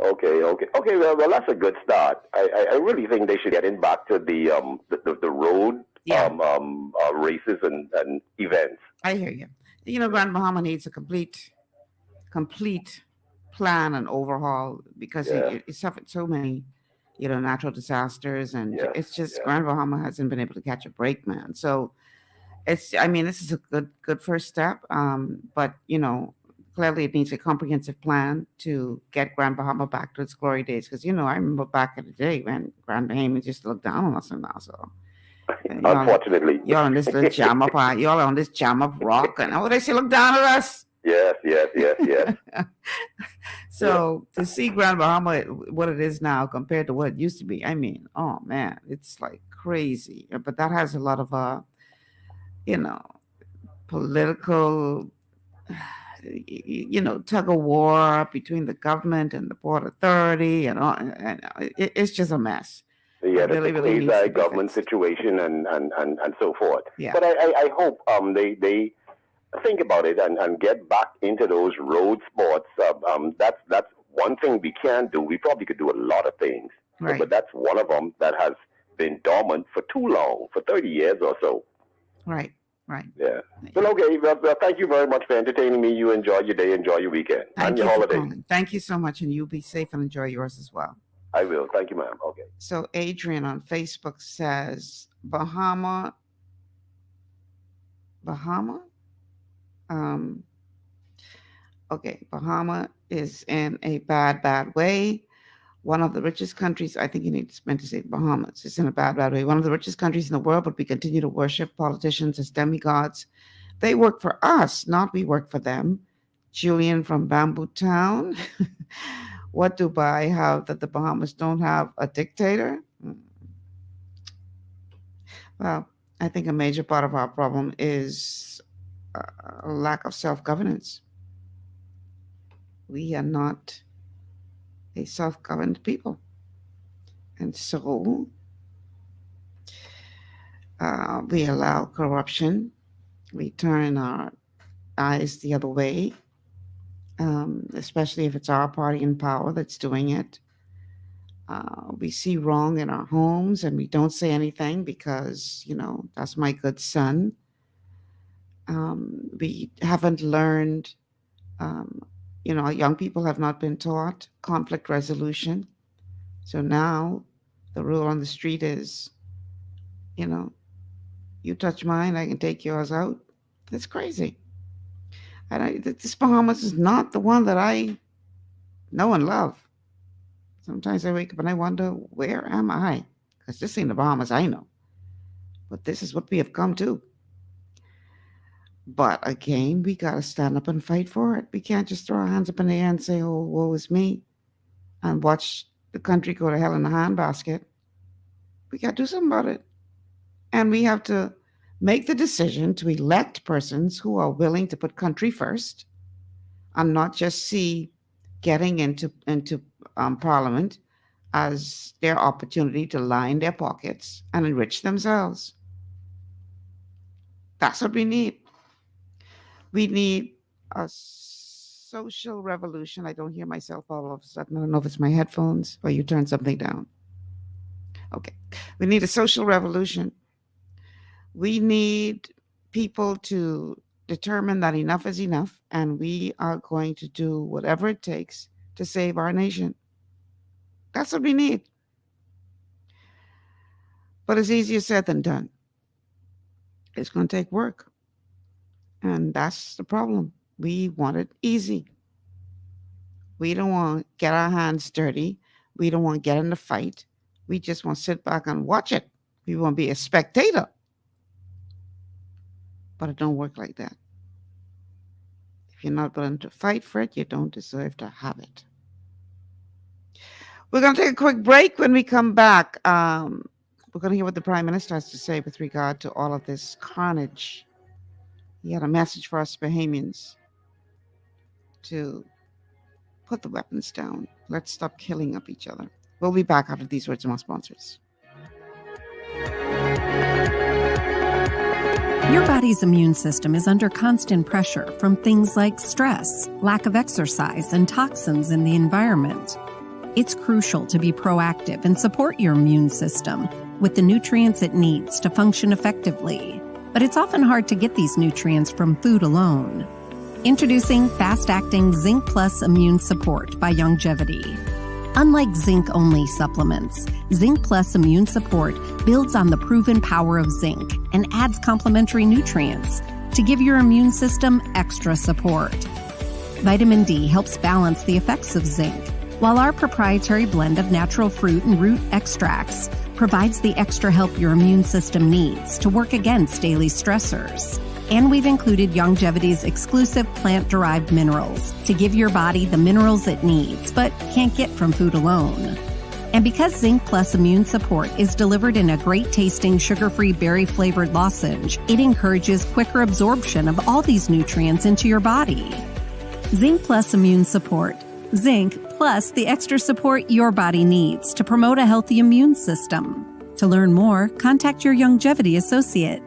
Okay. Well, that's a good start. I really think they should get in back to the road races and events. I hear you. Grand Bahama needs a complete plan and overhaul because it suffered so many, natural disasters, and it's just Grand Bahama hasn't been able to catch a break, man. So this is a good first step. But clearly it needs a comprehensive plan to get Grand Bahama back to its glory days. Because I remember back in the day when Grand Bahama just looked down on us now. So unfortunately, y'all on this little jam up, y'all on this jam up rock, and they say look down at us. Yes. So to see Grand Bahama what it is now compared to what it used to be, oh man, it's like crazy. But that has a lot of political, tug of war between the government and the Port Authority, and it's just a mess. Yeah, the quasi-government situation and so forth. Yeah. But I hope they think about it and get back into those road sports. That's one thing we can do. We probably could do a lot of things, right. But that's one of them that has been dormant for too long, for 30 years or so. Right. Yeah. Well, okay. Well, thank you very much for entertaining me. You enjoy your day, enjoy your weekend, and your holiday. Thank you so much, and you be safe and enjoy yours as well. I will. Thank you, ma'am. Okay. So Adrian on Facebook says Bahama. Bahama is in a bad way. One of the richest countries, I think you meant to say Bahamas. It's in a bad way. One of the richest countries in the world, but we continue to worship politicians as demigods. They work for us, not we work for them. Julian from Bamboo Town. What Dubai have that the Bahamas don't have a dictator? Well, I think a major part of our problem is a lack of self-governance. We are not a self-governed people. And so we allow corruption. We turn our eyes the other way, especially if it's our party in power that's doing it. We see wrong in our homes and we don't say anything because, that's my good son. We haven't learned, young people have not been taught conflict resolution. So now the rule on the street is, you touch mine, I can take yours out. It's crazy. And this Bahamas is not the one that I know and love. Sometimes I wake up and I wonder, where am I? Because this ain't the Bahamas I know. But this is what we have come to. But again, we got to stand up and fight for it. We can't just throw our hands up in the air and say, oh, woe is me, and watch the country go to hell in a handbasket. We got to do something about it. And we have to make the decision to elect persons who are willing to put country first and not just see getting into Parliament as their opportunity to line their pockets and enrich themselves. That's what we need. We need a social revolution. I don't hear myself all of a sudden. I don't know if it's my headphones or you turn something down. Okay. We need a social revolution. We need people to determine that enough is enough, and we are going to do whatever it takes to save our nation. That's what we need. But it's easier said than done. It's going to take work. And that's the problem. We want it easy. We don't want to get our hands dirty. We don't want to get in the fight. We just want to sit back and watch it. We want to be a spectator. But it don't work like that. If you're not willing to fight for it, you don't deserve to have it. We're going to take a quick break. When we come back, we're going to hear what the Prime Minister has to say with regard to all of this carnage. He had a message for us Bahamians to put the weapons down. Let's stop killing up each other. We'll be back after these words from our sponsors. Your body's immune system is under constant pressure from things like stress, lack of exercise, and toxins in the environment. It's crucial to be proactive and support your immune system with the nutrients it needs to function effectively. But it's often hard to get these nutrients from food alone. Introducing fast-acting Zinc Plus Immune Support by Longevity. Unlike zinc-only supplements, Zinc Plus Immune Support builds on the proven power of zinc and adds complementary nutrients to give your immune system extra support. Vitamin D helps balance the effects of zinc, while our proprietary blend of natural fruit and root extracts provides the extra help your immune system needs to work against daily stressors. And we've included Longevity's exclusive plant-derived minerals to give your body the minerals it needs, but can't get from food alone. And because Zinc Plus Immune Support is delivered in a great-tasting, sugar-free, berry-flavored lozenge, it encourages quicker absorption of all these nutrients into your body. Zinc Plus Immune Support. Zinc plus the extra support your body needs to promote a healthy immune system. To learn more, contact your Longevity associate.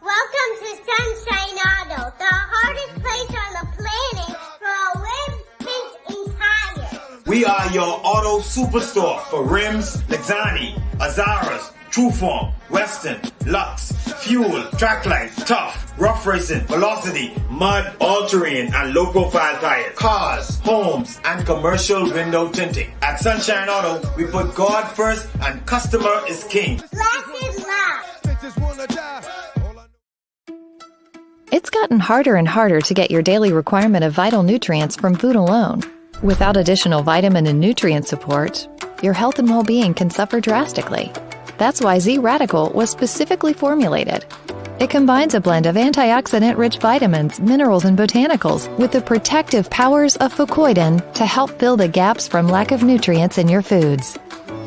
Welcome to Sunshine Auto, the hardest place on the planet for rims, pinch, and tires. We are your auto superstore for rims, Lexani, Azaras, Trueform, Western, Lux, Fuel, Tracklight, Tough, Rough Racing, Velocity, Mud, All-Terrain, and low-profile tires. Cars, homes, and commercial window tinting. At Sunshine Auto, we put God first and customer is king. Glasses love. It's gotten harder and harder to get your daily requirement of vital nutrients from food alone. Without additional vitamin and nutrient support, your health and well-being can suffer drastically. That's why Z-Radical was specifically formulated. It combines a blend of antioxidant-rich vitamins, minerals, and botanicals with the protective powers of fucoidan to help fill the gaps from lack of nutrients in your foods.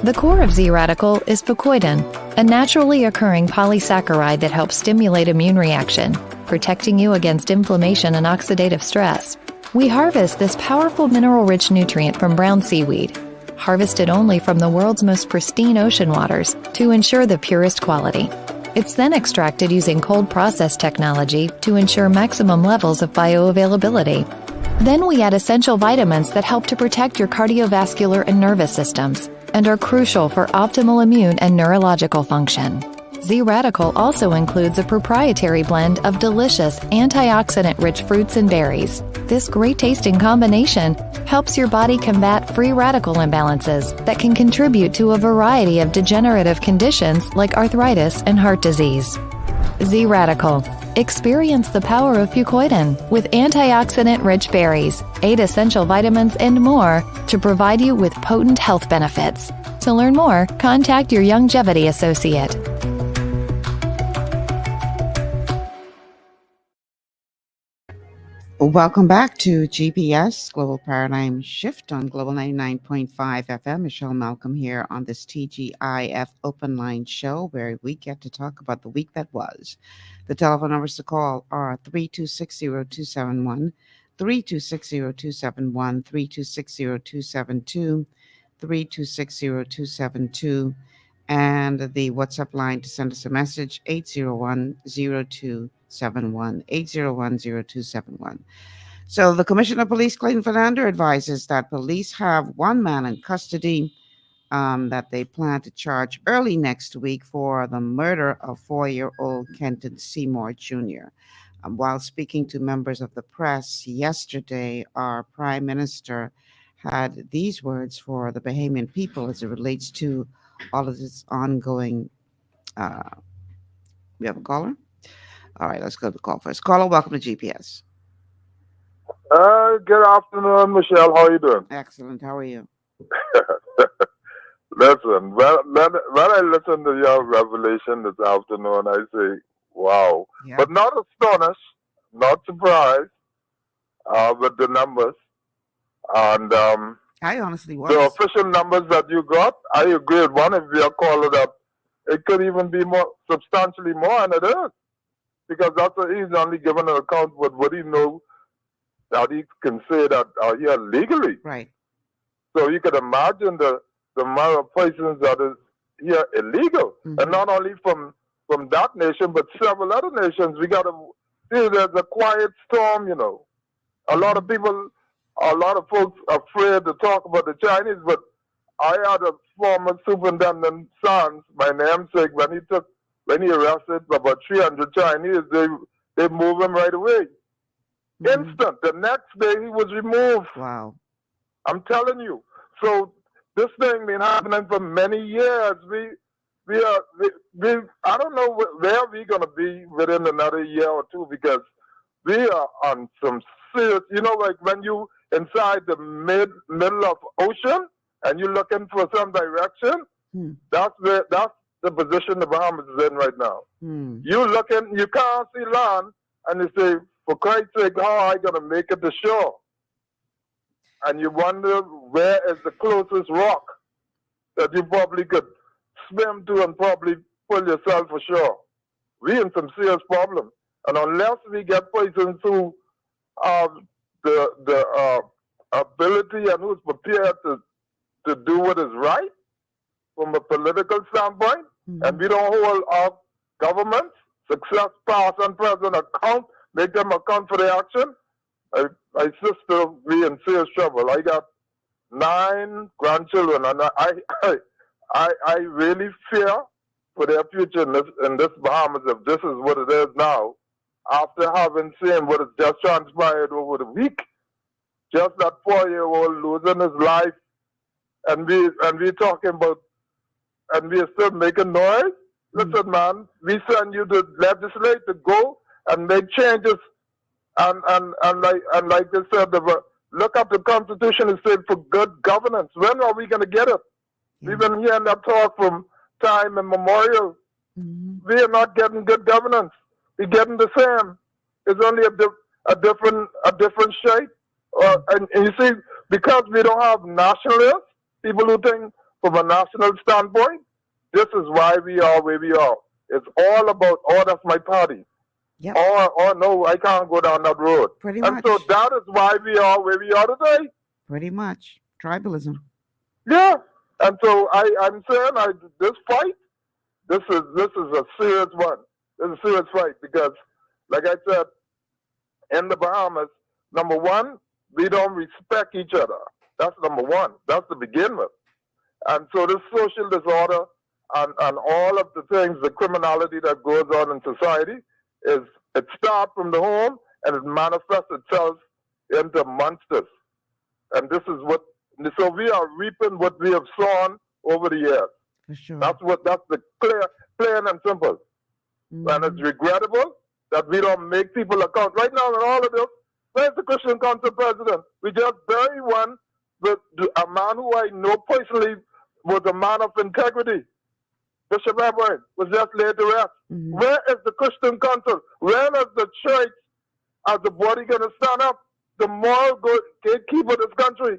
The core of Z-Radical is fucoidan, a naturally occurring polysaccharide that helps stimulate immune reaction, protecting you against inflammation and oxidative stress. We harvest this powerful mineral-rich nutrient from brown seaweed, harvested only from the world's most pristine ocean waters to ensure the purest quality. It's then extracted using cold process technology to ensure maximum levels of bioavailability. Then we add essential vitamins that help to protect your cardiovascular and nervous systems and are crucial for optimal immune and neurological function. Z-Radical also includes a proprietary blend of delicious antioxidant-rich fruits and berries. This great-tasting combination helps your body combat free radical imbalances that can contribute to a variety of degenerative conditions like arthritis and heart disease. Z-Radical. Experience the power of fucoidan with antioxidant-rich berries, 8 essential vitamins, and more to provide you with potent health benefits. To learn more, contact your Longevity associate. Welcome back to GPS Global Paradigm Shift on Global 99.5 FM. Michelle Malcolm here on this TGIF Open Line show where we get to talk about the week that was. The telephone numbers to call are 3260271, 3260271, 3260272, 3260272, and the WhatsApp line to send us a message 8010271, 8010271. So the Commissioner of Police, Clayton Fernando, advises that police have one man in custody that they plan to charge early next week for the murder of 4-year-old Kenton Seymour Jr. While speaking to members of the press yesterday, our Prime Minister had these words for the Bahamian people as it relates to all of this ongoing. We have a caller? All right, let's go to the call first. Caller, welcome to GPS. Good afternoon, Michelle. How are you doing? Excellent. How are you? Listen, when I listen to your revelation this afternoon, I say, wow. Yeah. But not astonished, not surprised with the numbers. And I honestly was. the official numbers that you got, I agree with one. If we are calling it up, it could even be more, substantially more, and it is. Because that's what he's only given an account with what he knows that he can say that are here legally. Right. So you could imagine the amount of persons that is here illegal. Mm-hmm. And not only from that nation, but several other nations. We got to see there's a quiet storm, you know. A lot of people, a lot of folks are afraid to talk about the Chinese, but I had a former superintendent son, my namesake, when he arrested about 300 Chinese, they moved him right away. Mm-hmm. Instant. The next day he was removed. Wow. I'm telling you. So this thing been happening for many years. We I don't know where we're gonna be within another year or two, because we are on some serious, you know, like when you inside the middle of ocean and you're looking for some direction, that's the position the Bahamas is in right now. You looking, you can't see land, and you say, for Christ's sake, how am I going to make it to shore? And you wonder where is the closest rock that you probably could swim to and probably pull yourself ashore. We're in some serious problem. And unless we get persons who have the ability and who's prepared to do what is right from a political standpoint, and we don't hold our governments, success, past and present, account, make them account for their action, my sister be in serious trouble. I got 9 grandchildren, and I really fear for their future in this Bahamas if this is what it is now. After having seen what has just transpired over the week, just that 4-year-old losing his life, and we talking about, and we are still making noise. Listen, man, we send you to legislate to go and make changes, and like they said, look up the Constitution and say for good governance. When are we going to get it? We've been hearing that talk from time immemorial. We are not getting good governance. We're getting the same. It's only a different shape. And you see, because we don't have nationalists, people who think from a national standpoint, this is why we are where we are. It's all about, oh, that's my party. Yep. Oh, no, I can't go down that road. Pretty and much. so that is why we are where we are today. Pretty much. Tribalism. Yeah. And so I'm saying this fight, this is a serious one. This is a serious fight because, like I said, in the Bahamas, number one, don't respect each other. That's number one. That's to begin with. And so this social disorder and all of the things, the criminality that goes on in society, it starts from the home and it manifests itself into monsters. And this is so we are reaping what we have sown over the years. For sure. That's the plain and simple. And it's regrettable that we don't make people account. Right now in all of this, where's the Christian Council president? We just buried one with a man who I know personally was a man of integrity. Bishop Edward was just laid to rest. Where is the Christian Council? When is the church as the body going to stand up? The moral gatekeeper of this country.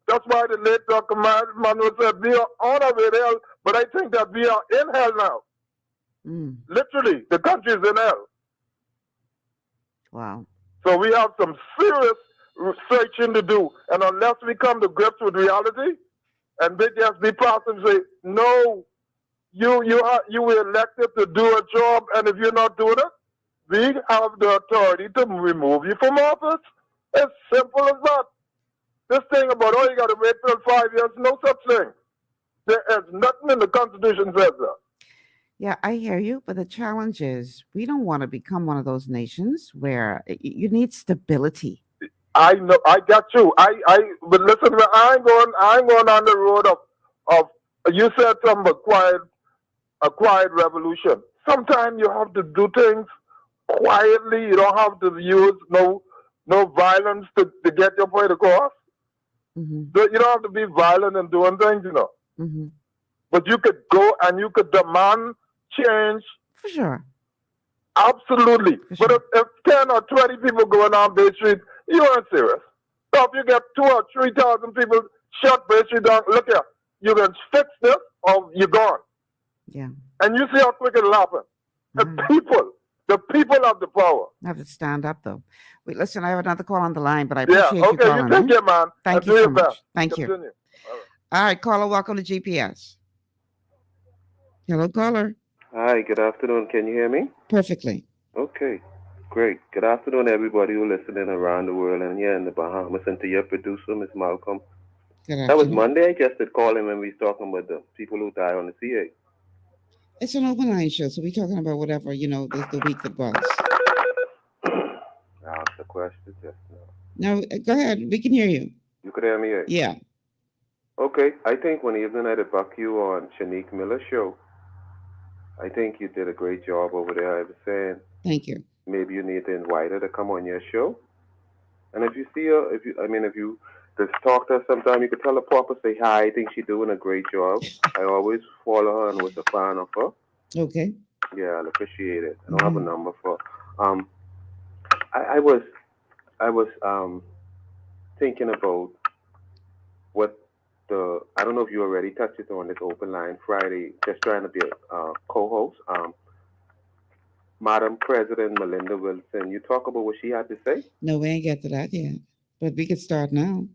That's why the late Dr. Manuel said we are on our way to hell, but I think that we are in hell now. Literally, the country is in hell. Wow. So we have some serious searching to do. And unless we come to grips with reality, and they just be passed and say, no, you were elected to do a job, and if you're not doing it, we have the authority to remove you from office. It's simple as that. This thing about, oh, you got to wait till 5 years, no such thing. There is nothing in the Constitution says that. Yeah, I hear you, but the challenge is we don't want to become one of those nations where you need stability. I know, I got you. But listen, I ain't going on the road of you said something about a quiet revolution. Sometimes you have to do things quietly. You don't have to use no violence to get your point across. You don't have to be violent in doing things, you know. But you could go and you could demand change. For sure. Absolutely. For sure. But if 10 or 20 people going on Bay Street, you aren't serious. So if you get 2,000 or 3,000 people shut Bay Street down, look here, you can fix this or you're gone. Yeah. And you see how quick it'll happen. The people have the power. I have to stand up, though. Wait, listen, I have another call on the line, but I appreciate you calling. Okay, you take care, man. Thank you so much. Thank you. All right, caller, welcome to GPS. Hello, caller. Hi, good afternoon. Can you hear me? Perfectly. Okay, great. Good afternoon, everybody who's listening around the world and here in the Bahamas, and to your producer, Miss Malcolm. That was Monday. I just did call him when we was talking about the people who die on the CA. It's an open line show, so we're talking about whatever, the week that was. Ask the question just now. No, go ahead. We can hear you. You could hear me? Eh? Yeah. Okay. I think one evening I did back you on Shanique Miller's show. I think you did a great job over there. I was saying. Thank you. Maybe you need to invite her to come on your show. And if you see her, if you just talk to her sometime, you could tell her proper, say hi. I think she's doing a great job. I always follow her and was a fan of her. Okay. Yeah, I'll appreciate it. I don't have a number for. I was thinking about what I don't know if you already touched it on this open line Friday. Just trying to be a co-host. Madam President Melinda Wilson, you talk about what she had to say? No, we ain't get to that yet, but we could start now.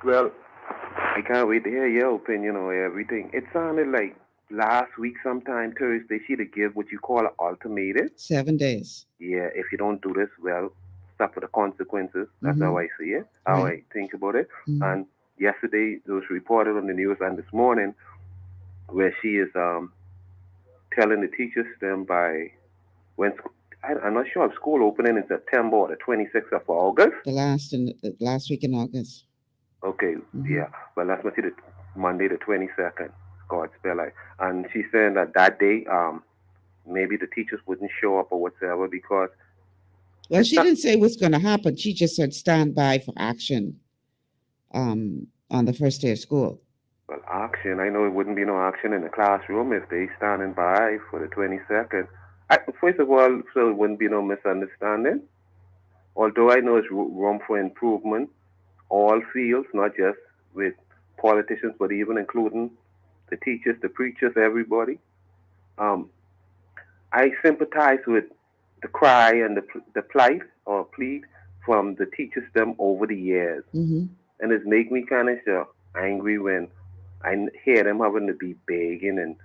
Well, I can't wait to hear your opinion on everything. It sounded like last week sometime Thursday she'd give what you call an ultimatum. 7 days. Yeah, if you don't do this, well, suffer the consequences. That's how I see it, how I think about it. And yesterday it was reported on the news and this morning where she is telling the teachers them by when I'm not sure if school opening in September or the 26th of August. The last week in August. Okay, yeah. Well, that's Monday the 22nd. God spell like. And she's saying that day, maybe the teachers wouldn't show up or whatsoever because. Well, she didn't say what's going to happen. She just said stand by for action on the first day of school. Well, action. I know it wouldn't be no action in the classroom if they standing by for the 22nd. First of all, so it wouldn't be no misunderstanding. Although I know it's room for improvement, all fields, not just with politicians, but even including the teachers, the preachers, everybody. I sympathize with the cry and the plight or plead from the teachers them over the years. And it make me kind of angry when I hear them having to be begging and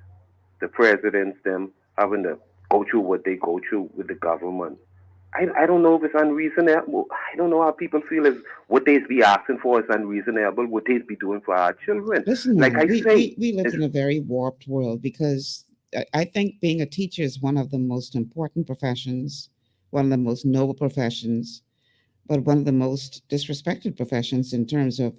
the presidents them having to go through what they go through with the government. I don't know if it's unreasonable. I don't know how people feel is what they be asking for is unreasonable. What they be doing for our children. Listen, Like now, I say, we live it's, in a very warped world because I think being a teacher is one of the most important professions, one of the most noble professions, but one of the most disrespected professions in terms of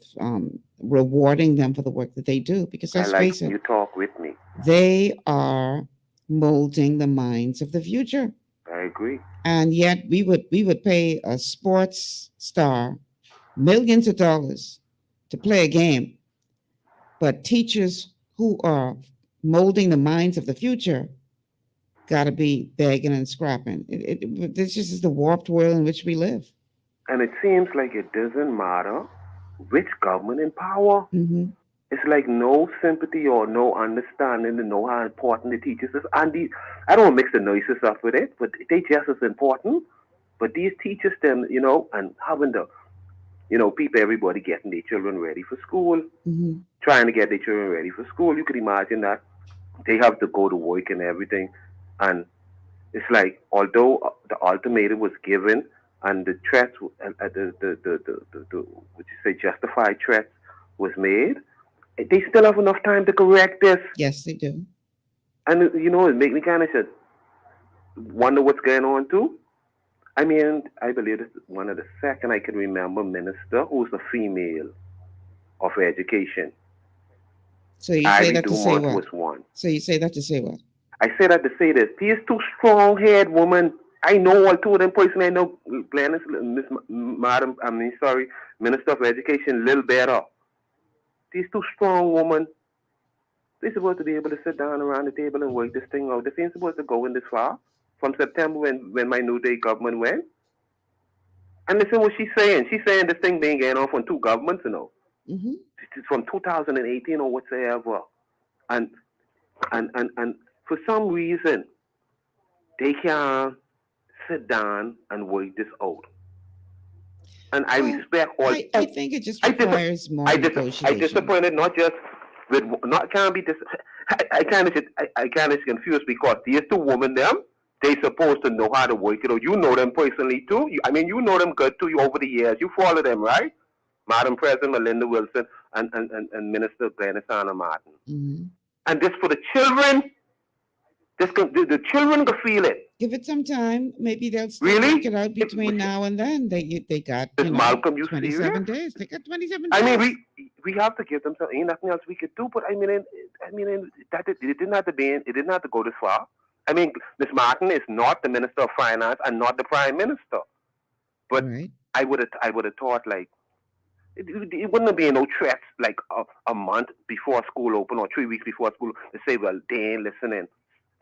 rewarding them for the work that they do. Because I let's like face it, you talk with me. they are molding the minds of the future. I agree. And yet we would pay a sports star millions of dollars to play a game, but teachers who are molding the minds of the future got to be begging and scrapping. This just is the warped world in which we live. And it seems like it doesn't matter which government in power. Mm-hmm. It's like no sympathy or no understanding to know how important the teachers is. And I don't mix the noises up with it, but they just as important. But these teachers, them, and having the, people, everybody getting their children ready for school, Mm-hmm. trying to get their children ready for school. You could imagine that they have to go to work and everything. And it's like, although the ultimatum was given and the threats, would you say, justified threats was made, they still have enough time to correct this. Yes, they do. And, it make me kind of wonder what's going on, too. I mean, I believe it's one of the second I can remember minister who's a female of education. So you say that to say Dumont what? was one. So you say that to say what? I say that to say this. She is too strong-haired woman. I know all two of them personally. I know Glennis, Minister of Education, little better. She's too strong woman. They're supposed to be able to sit down around the table and work this thing out. They ain't supposed to go in this far. From September when my New Day government went. And listen what she's saying. She's saying this thing being going on from two governments, Mm-hmm. It's from 2018 or whatsoever. And for some reason, they can't sit down and work this out. And I respect all. I think it just requires more negotiation. I disappointed not just with not can't be this. I kind of confused because these two women them they supposed to know how to work it out. You know them personally too. You know them good too. You over the years you follow them, right? Madam President Melinda Wilson and Minister Glennis Martin. Mm-hmm. And this for the children. The children can feel it. Give it some time. Maybe they'll still work it out between now and then. They got Malcolm, you 27 serious? days. They got 27 days. I mean, we have to give them something. Ain't nothing else we could do. But I mean, that it didn't have to be. It didn't have to go this far. I mean, Ms. Martin is not the Minister of Finance and not the Prime Minister. But right. I would have thought like it wouldn't have been no threats like a month before school open or 3 weeks before school to say, well, they ain't listening.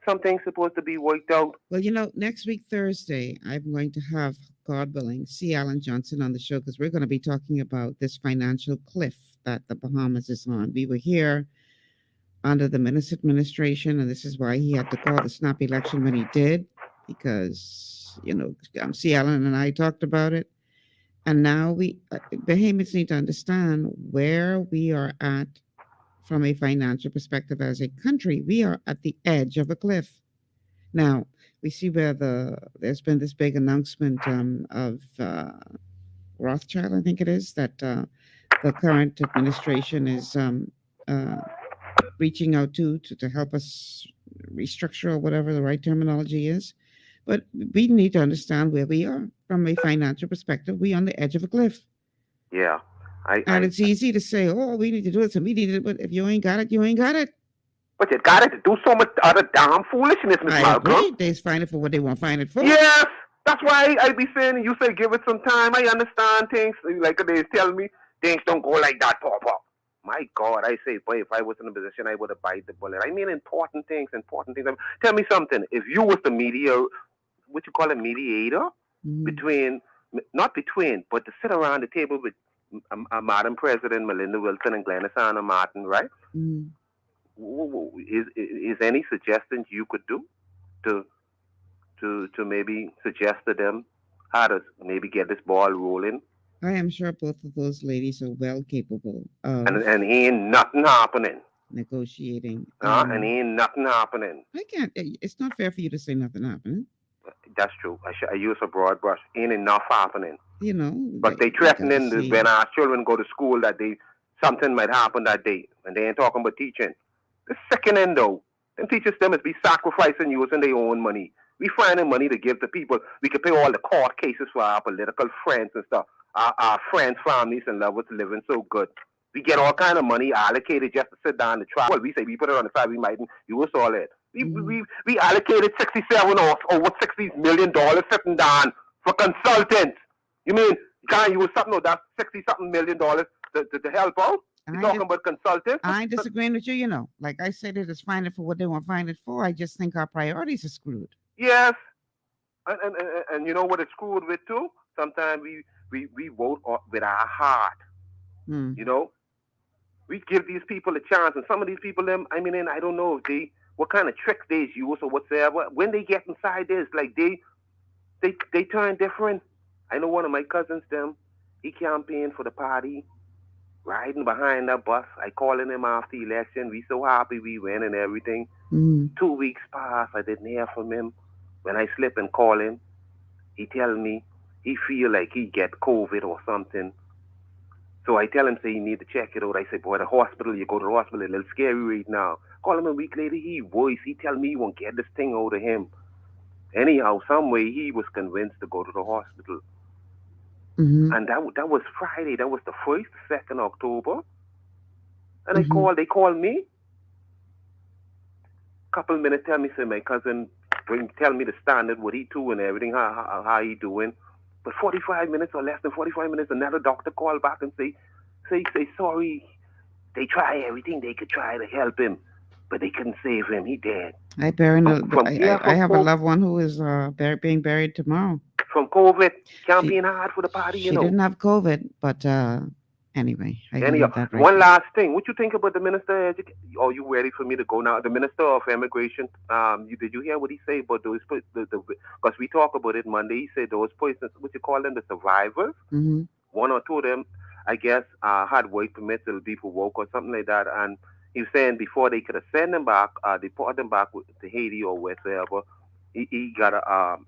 Something's supposed to be worked out. Well, next week, Thursday, I'm going to have, God willing, C. Alan Johnson on the show because we're going to be talking about this financial cliff that the Bahamas is on. We were here under the Minister administration, and this is why he had to call the snap election when he did, because, C. Alan and I talked about it. And now Bahamians need to understand where we are at from a financial perspective as a country. We are at the edge of a cliff. Now, we see where there's been this big announcement of Rothschild, I think it is, that the current administration is reaching out to help us restructure or whatever the right terminology is. But we need to understand where we are from a financial perspective. We're on the edge of a cliff. Yeah. It's easy to say, oh, we need to do this and we need to do it, but if you ain't got it, you ain't got it. But you got it to do so much other damn foolishness, Miss Malcolm. I agree. They find it for what they want to find it for. Yes, that's why I be saying, you say give it some time. I understand things. Like they tell me, things don't go like that, Papa. My God, I say, boy, if I was in a position, I would have bite the bullet. I mean, important things. Tell me something. If you was the mediator, what you call a mediator, not between, but to sit around the table with Madam President Melinda Wilson and Glennis Martin, right? Mm. Is any suggestions you could do to maybe suggest to them how to maybe get this ball rolling? I am sure both of those ladies are well capable of and ain't nothing happening. Negotiating. And ain't nothing happening. I can't. It's not fair for you to say nothing happening. That's true. I use a broad brush. Ain't enough happening. You know, But they threatening when our children go to school that something might happen that day, and they ain't talking about teaching. It's sickening though. Them teachers them is be sacrificing using their own money. We finding money to give to people. We could pay all the court cases for our political friends and stuff. Our friends, families, and lovers living so good. We get all kind of money allocated just to sit down and try. Well, we say we put it on the side. We mightn't use all that. We allocated $67 or over $60 million sitting down for consultants. You mean you can't use something that's $60-something million to help out? You're talking about consultants? I ain't disagreeing with you, you know. Like I said, it is find it for what they want to find it for. I just think our priorities are screwed. Yes. And you know what it's screwed with too? Sometimes we vote with our heart. You know? We give these people a chance, and some of these people, I don't know if what kind of tricks they use or whatsoever. When they get inside this, like they turn different. I know one of my cousins, he campaigned for the party, riding behind that bus. I calling him after the election. We so happy we win and everything. 2 weeks passed. I didn't hear from him. When I slip and call him, he tell me he feel like he get COVID or something. So I tell him, say, you need to check it out. I say, boy, you go to the hospital, a little scary right now. Call him a week later, he tell me he won't get this thing out of him. Anyhow, some way he was convinced to go to the hospital. And that was Friday. That was the 1st, 2nd October. And they called me. Couple minutes, tell me, say, my cousin, tell me the standard, what he do and everything, how he doing. But 45 minutes or less than 45 minutes, another doctor called back and say, sorry, they try everything they could try to help him, but they couldn't save him. He dead. I have a loved one who is being buried tomorrow. From COVID. Can't be hard for the party, She didn't have COVID, but anyway. One last thing. What you think about the Minister of Education? Are you ready for me to go now? The Minister of Immigration, did you hear what he said about those, because we talk about it Monday, he said those persons, what you call them, the survivors, one or two of them, I guess, had work permits, it'll be for work or something like that, and he was saying before they could have sent them back, deport them back to Haiti or wherever, he got to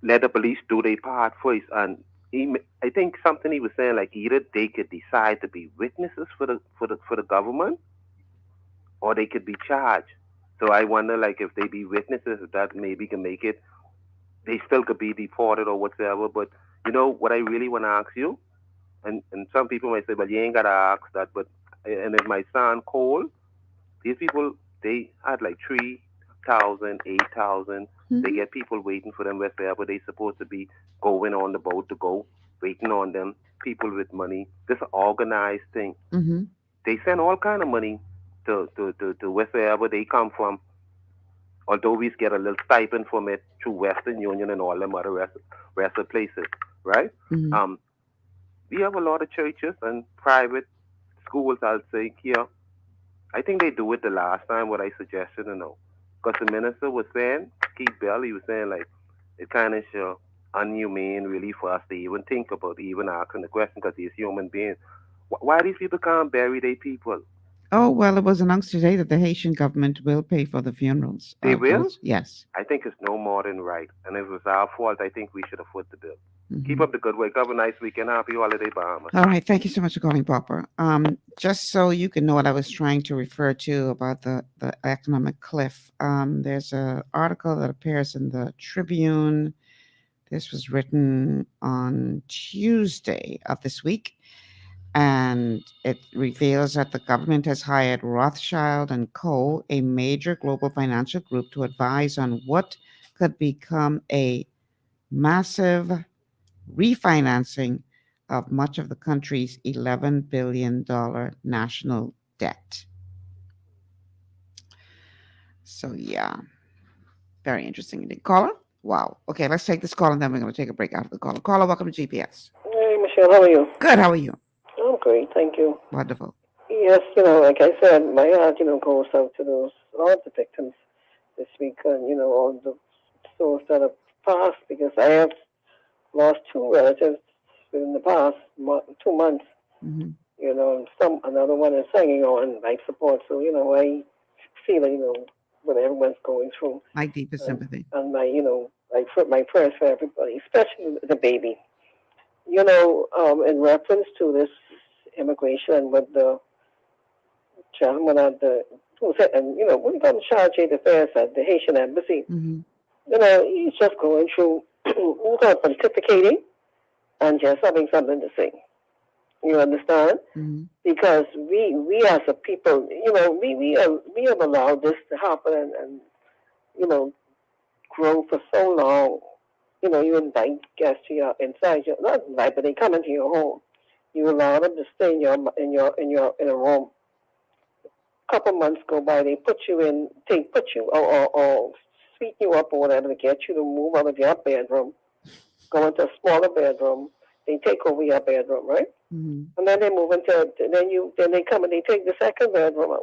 let the police do their part first, and I think something he was saying, like either they could decide to be witnesses for the government, or they could be charged. So I wonder, like, if they be witnesses, if that maybe can make it, they still could be deported or whatever. But you know what I really want to ask you, and some people might say, "But you ain't gotta ask that." But and it might sound cold. These people, they had like 3,000, 8,000. They get people waiting for them wherever they supposed to be going on the boat to go, waiting on them. People with money. This is an organized thing. They send all kind of money to wherever they come from. Although we get a little stipend from it through Western Union and all them other rest of places, right? We have a lot of churches and private schools, I'll say, here. I think they do it the last time, what I suggested, because the minister was saying, Keith Bell, he was saying, like, it kind of inhumane, really, for us to even think about, even asking the question, because he's human beings. Why these people can't bury their people? Oh, well, it was announced today that the Haitian government will pay for the funerals. They will? Yes. I think it's no more than right. And if it was our fault, I think we should have foot the bill. Keep up the good work. Have a nice weekend. Happy holiday, Bahamas. All right. Thank you so much for calling, Popper. Just so you can know what I was trying to refer to about the economic cliff, there's an article that appears in the Tribune. This was written on Tuesday of this week. And it reveals that the government has hired Rothschild & Co., a major global financial group, to advise on what could become a massive refinancing of much of the country's $11 billion national debt. So, yeah, very interesting. Caller? Wow. Okay, let's take this call, and then we're going to take a break after the caller. Caller, welcome to GPS. Hey, Michelle, how are you? Good, how are you? I'm great, thank you. Wonderful. Yes, like I said, my heart, goes out to all the victims this week, and, all the souls that have passed, because I have lost 2 relatives in the past 2 months, and another one is hanging on life support. So, I feel, what everyone's going through. My deepest sympathy. And my, my prayers for everybody, especially the baby. In reference to this immigration with the gentleman at the, who said, and, what you got in charge of affairs at the Haitian embassy, he's just going through, pontificating and just having something to say. You understand? Because we as a people, we have allowed this to happen and grow for so long. You invite guests to your inside your, not invite, but they come into your home. You allow them to stay in a room. A couple months go by, they put you or sweeten you up or whatever to get you to move out of your bedroom, go into a smaller bedroom. They take over your bedroom, right? And then they move into, then they come and they take the second bedroom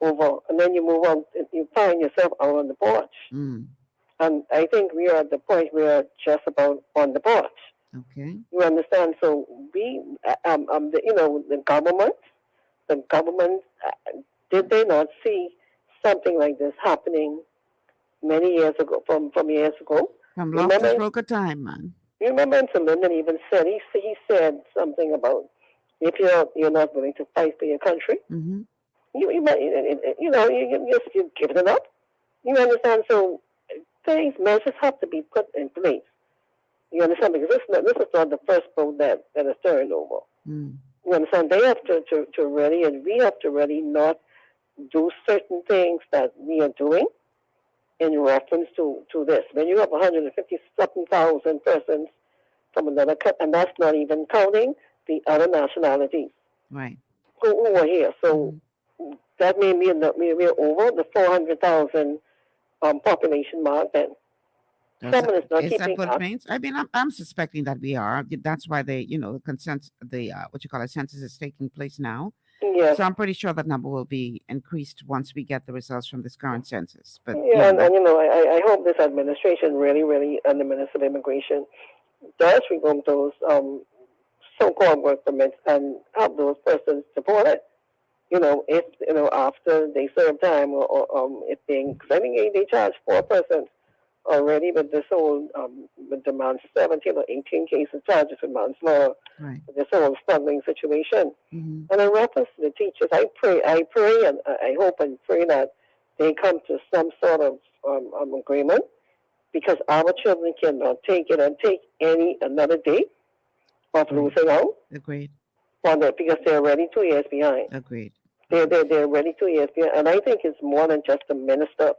over, and then you move on, you find yourself out on the porch. And I think we are at the point where just about on the porch. Okay. You understand? So we, the government, did they not see something like this happening many years ago, from years ago? From Loftus Roker time, man. You remember Mr. Lyndon even said, he said something about, if you're not willing to fight for your country, you're giving it up. You understand? So measures have to be put in place. You understand? Because this is not the first boat that is turned over. You understand? They have to really, and we have to really not do certain things that we are doing in reference to this. When you have 150,000 persons from another country, and that's not even counting the other nationalities who are here. So that may mean that we're over the 400,000 population mark then. Someone is not keeping what up. It means? I mean, I'm suspecting that we are. That's why the consent, census is taking place now. Yes. So I'm pretty sure that number will be increased once we get the results from this current census. But I hope this administration really, and the Minister of Immigration does revoke those so-called work permits and have those persons deported. If after they serve time or if because I think they charge 4 persons already with this whole with the 17 or 18 cases charges with manslaughter. This whole struggling situation. And in reference to the teachers, I pray and I hope and pray that they come to some sort of agreement, because our children cannot take it and take another day of losing out. Agreed. Because they're already 2 years behind. Agreed. They're already 2 years behind, and I think it's more than just the minister.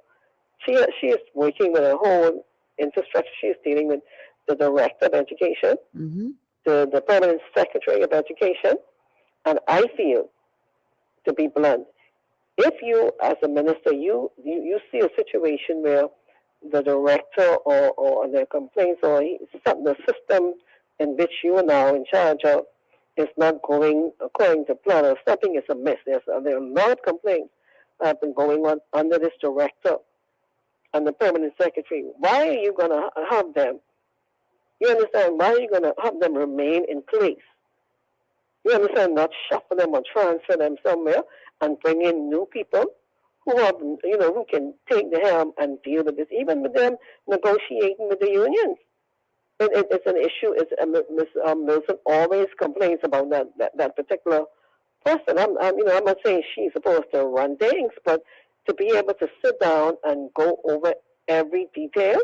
She is working with a whole infrastructure. She's dealing with the director of education, the permanent secretary of education, and I feel, to be blunt, if you, as a minister, you see a situation where the director or their complaints or the system in which you are now in charge of is not going according to plan, or something is amiss. There are a lot of complaints that have been going on under this director and the permanent secretary. Why are you going to have them? You understand? Why are you going to have them remain in place? You understand? Not shuffle them or transfer them somewhere and bring in new people who have, who can take the helm and deal with this, even with them negotiating with the unions. It's an issue. Ms. Milson always complains about that particular person. I'm not saying she's supposed to run things, but to be able to sit down and go over every detail,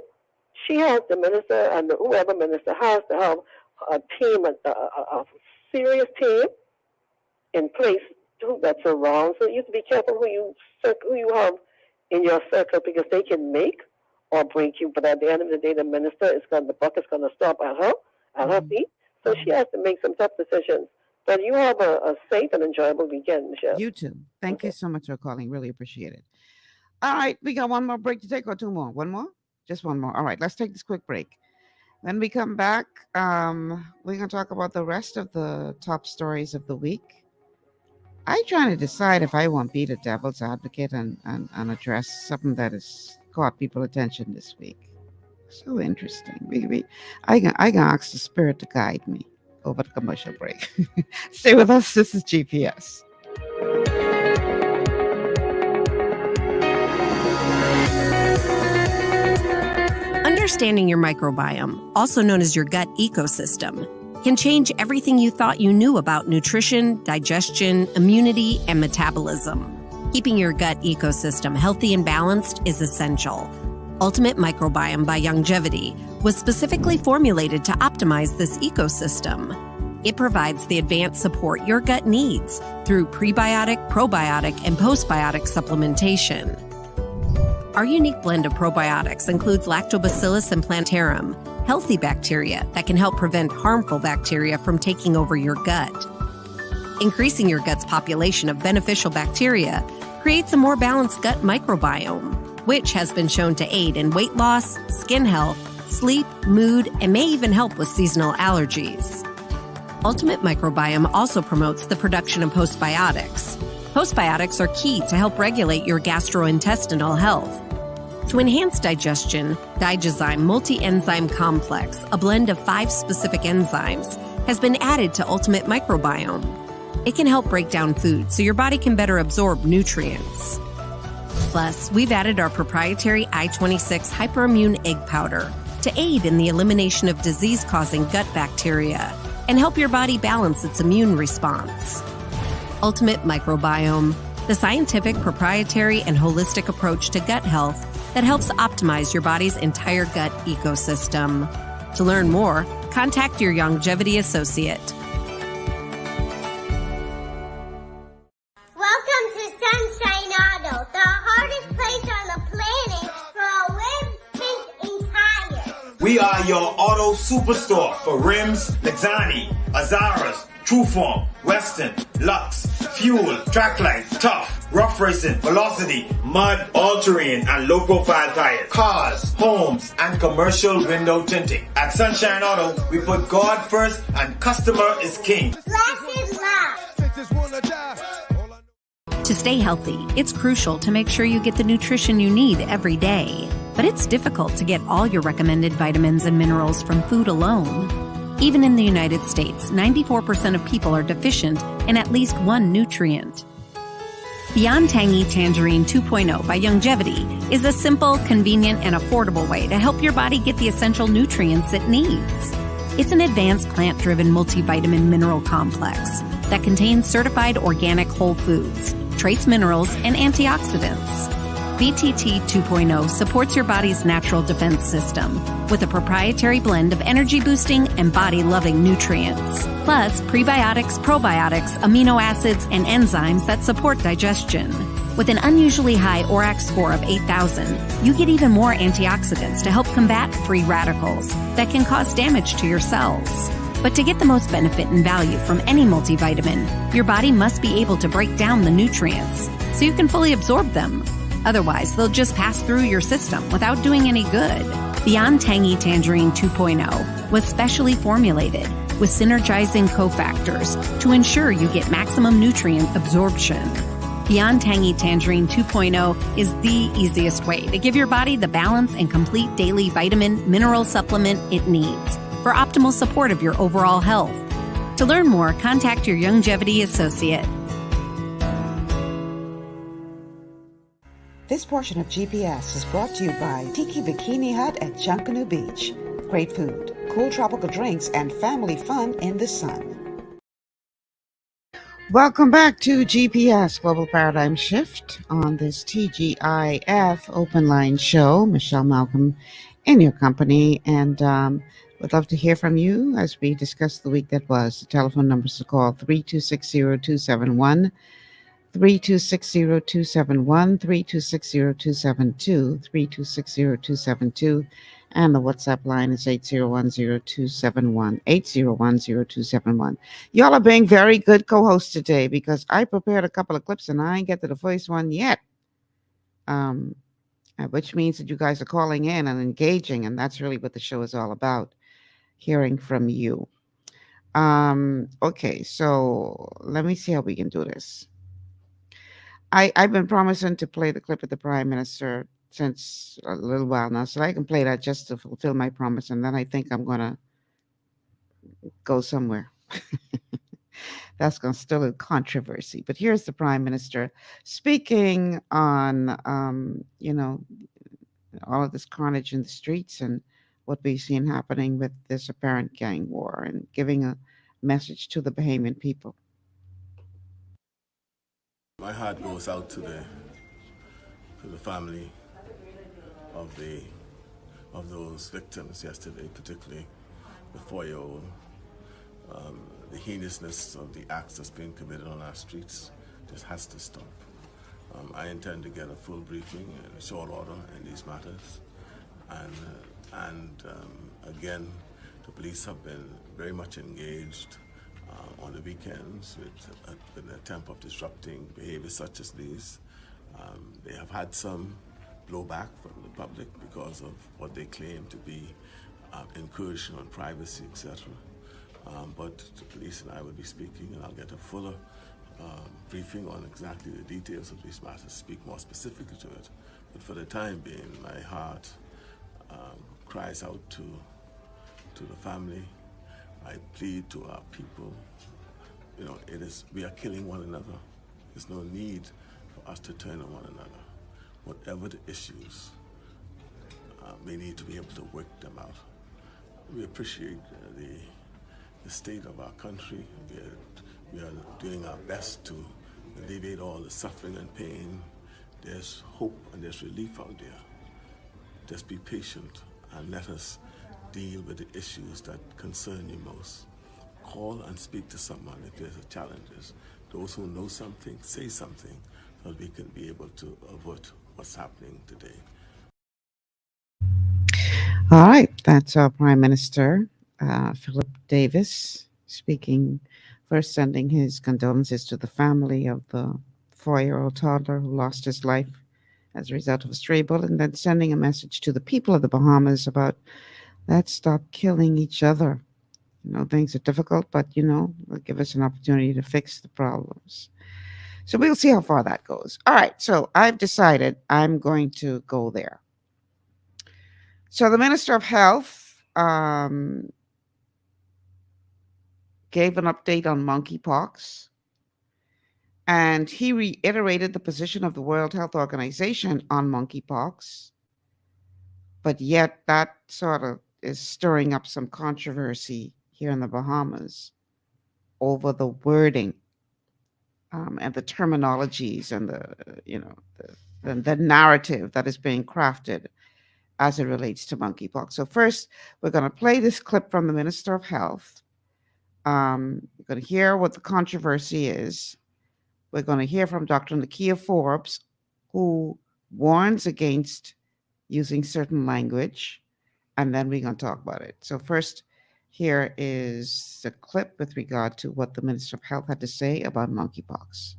she has, the minister and whoever minister has to have a team, a serious team in place that surrounds. So you have to be careful who you have in your circle, because they can make or break you. But at the end of the day, the buck is going to stop at her feet. So she has to make some tough decisions. But you have a safe and enjoyable weekend, Michelle. You too. Thank you so much for calling. Really appreciate it. All right, we got one more break to take, or 2 more? One more? Just one more. All right, let's take this quick break. When we come back, we're going to talk about the rest of the top stories of the week. I'm trying to decide if I want to be the devil's advocate and address something that has caught people's attention this week. So interesting. I can ask the spirit to guide me over the commercial break. Stay with us. This is GPS. Understanding your microbiome, also known as your gut ecosystem, can change everything you thought you knew about nutrition, digestion, immunity, and metabolism. Keeping your gut ecosystem healthy and balanced is essential. Ultimate Microbiome by Longevity was specifically formulated to optimize this ecosystem. It provides the advanced support your gut needs through prebiotic, probiotic, and postbiotic supplementation. Our unique blend of probiotics includes Lactobacillus and Plantarum, healthy bacteria that can help prevent harmful bacteria from taking over your gut. Increasing your gut's population of beneficial bacteria creates a more balanced gut microbiome, which has been shown to aid in weight loss, skin health, sleep, mood, and may even help with seasonal allergies. Ultimate Microbiome also promotes the production of postbiotics. Postbiotics are key to help regulate your gastrointestinal health. To enhance digestion, Digizyme Multi-Enzyme Complex, a blend of 5 specific enzymes, has been added to Ultimate Microbiome. It can help break down food so your body can better absorb nutrients. Plus, we've added our proprietary I-26 Hyperimmune Egg Powder to aid in the elimination of disease-causing gut bacteria and help your body balance its immune response. Ultimate Microbiome, the scientific, proprietary, and holistic approach to gut health that helps optimize your body's entire gut ecosystem. To learn more, contact your Longevity associate. Welcome to Sunshine Auto, the hardest place on the planet for rims, paints, and tires. We are your auto superstore for rims, Lexani, Azaras, Trueform, Western, Lux, Fuel, Tracklight, Tough, Rough Racing, Velocity, Mud, All-Terrain, and low-profile tires. Cars, homes, and commercial window tinting. At Sunshine Auto, we put God first and customer is king. Blessed love. To stay healthy, it's crucial to make sure you get the nutrition you need every day. But it's difficult to get all your recommended vitamins and minerals from food alone. Even in the United States, 94% of people are deficient in at least one nutrient. Beyond Tangy Tangerine 2.0 by Longevity is a simple, convenient, and affordable way to help your body get the essential nutrients it needs. It's an advanced plant-driven multivitamin mineral complex that contains certified organic whole foods, trace minerals, and antioxidants. BTT 2.0 supports your body's natural defense system with a proprietary blend of energy-boosting and body-loving nutrients, plus prebiotics, probiotics, amino acids, and enzymes that support digestion. With an unusually high ORAC score of 8,000, you get even more antioxidants to help combat free radicals that can cause damage to your cells. But to get the most benefit and value from any multivitamin, your body must be able to break down the nutrients so you can fully absorb them. Otherwise, they'll just pass through your system without doing any good. Beyond Tangy Tangerine 2.0 was specially formulated with synergizing cofactors to ensure you get maximum nutrient absorption. Beyond Tangy Tangerine 2.0 is the easiest way to give your body the balance and complete daily vitamin mineral supplement it needs for optimal support of your overall health. To learn more, contact your Longevity associate. This portion of GPS is brought to you by Tiki Bikini Hut at Junkanoo Beach. Great food, cool tropical drinks, and family fun in the sun. Welcome back to GPS Global Paradigm Shift on this TGIF Open Line show. Michelle Malcolm in your company, and would love to hear from you as we discuss the week that was. The telephone numbers to call 3260271. 3260271, 3260272, 3260272, and the WhatsApp line is 8010271, 8010271. Y'all are being very good co-hosts today because I prepared a couple of clips and I ain't get to the first one yet. Which means that you guys are calling in and engaging, and that's really what the show is all about, hearing from you. Okay, so let me see how we can do this. I've been promising to play the clip of the Prime Minister since a little while now, so I can play that just to fulfill my promise, and then I think I'm going to go somewhere. That's going to still a controversy. But here's the Prime Minister speaking on, all of this carnage in the streets and what we've seen happening with this apparent gang war, and giving a message to the Bahamian people. My heart goes out to the family of those victims yesterday, particularly the 4-year-old. The heinousness of the acts that's being committed on our streets just has to stop. I intend to get a full briefing in a short order in these matters, and again, the police have been very much engaged on the weekends with an attempt of disrupting behaviors such as these. They have had some blowback from the public because of what they claim to be incursion on privacy, etc. But the police and I will be speaking, and I'll get a fuller briefing on exactly the details of these matters, speak more specifically to it. But for the time being, my heart cries out to the family. I plead to our people. You know, we are killing one another. There's no need for us to turn on one another. Whatever the issues, we need to be able to work them out. We appreciate the state of our country. We are doing our best to alleviate all the suffering and pain. There's hope and there's relief out there. Just be patient and let us deal with the issues that concern you most. Call and speak to someone if there's challenges. Those who know something, say something, so that we can be able to avert what's happening today. All right, that's our Prime Minister, Philip Davis, speaking, first sending his condolences to the family of the 4-year-old toddler who lost his life as a result of a stray bullet, and then sending a message to the people of the Bahamas about, let's stop killing each other. You know, things are difficult, but, you know, it'll give us an opportunity to fix the problems. So we'll see how far that goes. All right, so I've decided I'm going to go there. So the Minister of Health gave an update on monkeypox, and he reiterated the position of the World Health Organization on monkeypox, but yet that sort of is stirring up some controversy here in the Bahamas over the wording and the terminologies and the narrative that is being crafted as it relates to monkeypox. So first, we're going to play this clip from the Minister of Health. We're going to hear what the controversy is. We're going to hear from Dr. Nakia Forbes, who warns against using certain language, and then we're going to talk about it. So first, here is the clip with regard to what the Minister of Health had to say about monkeypox.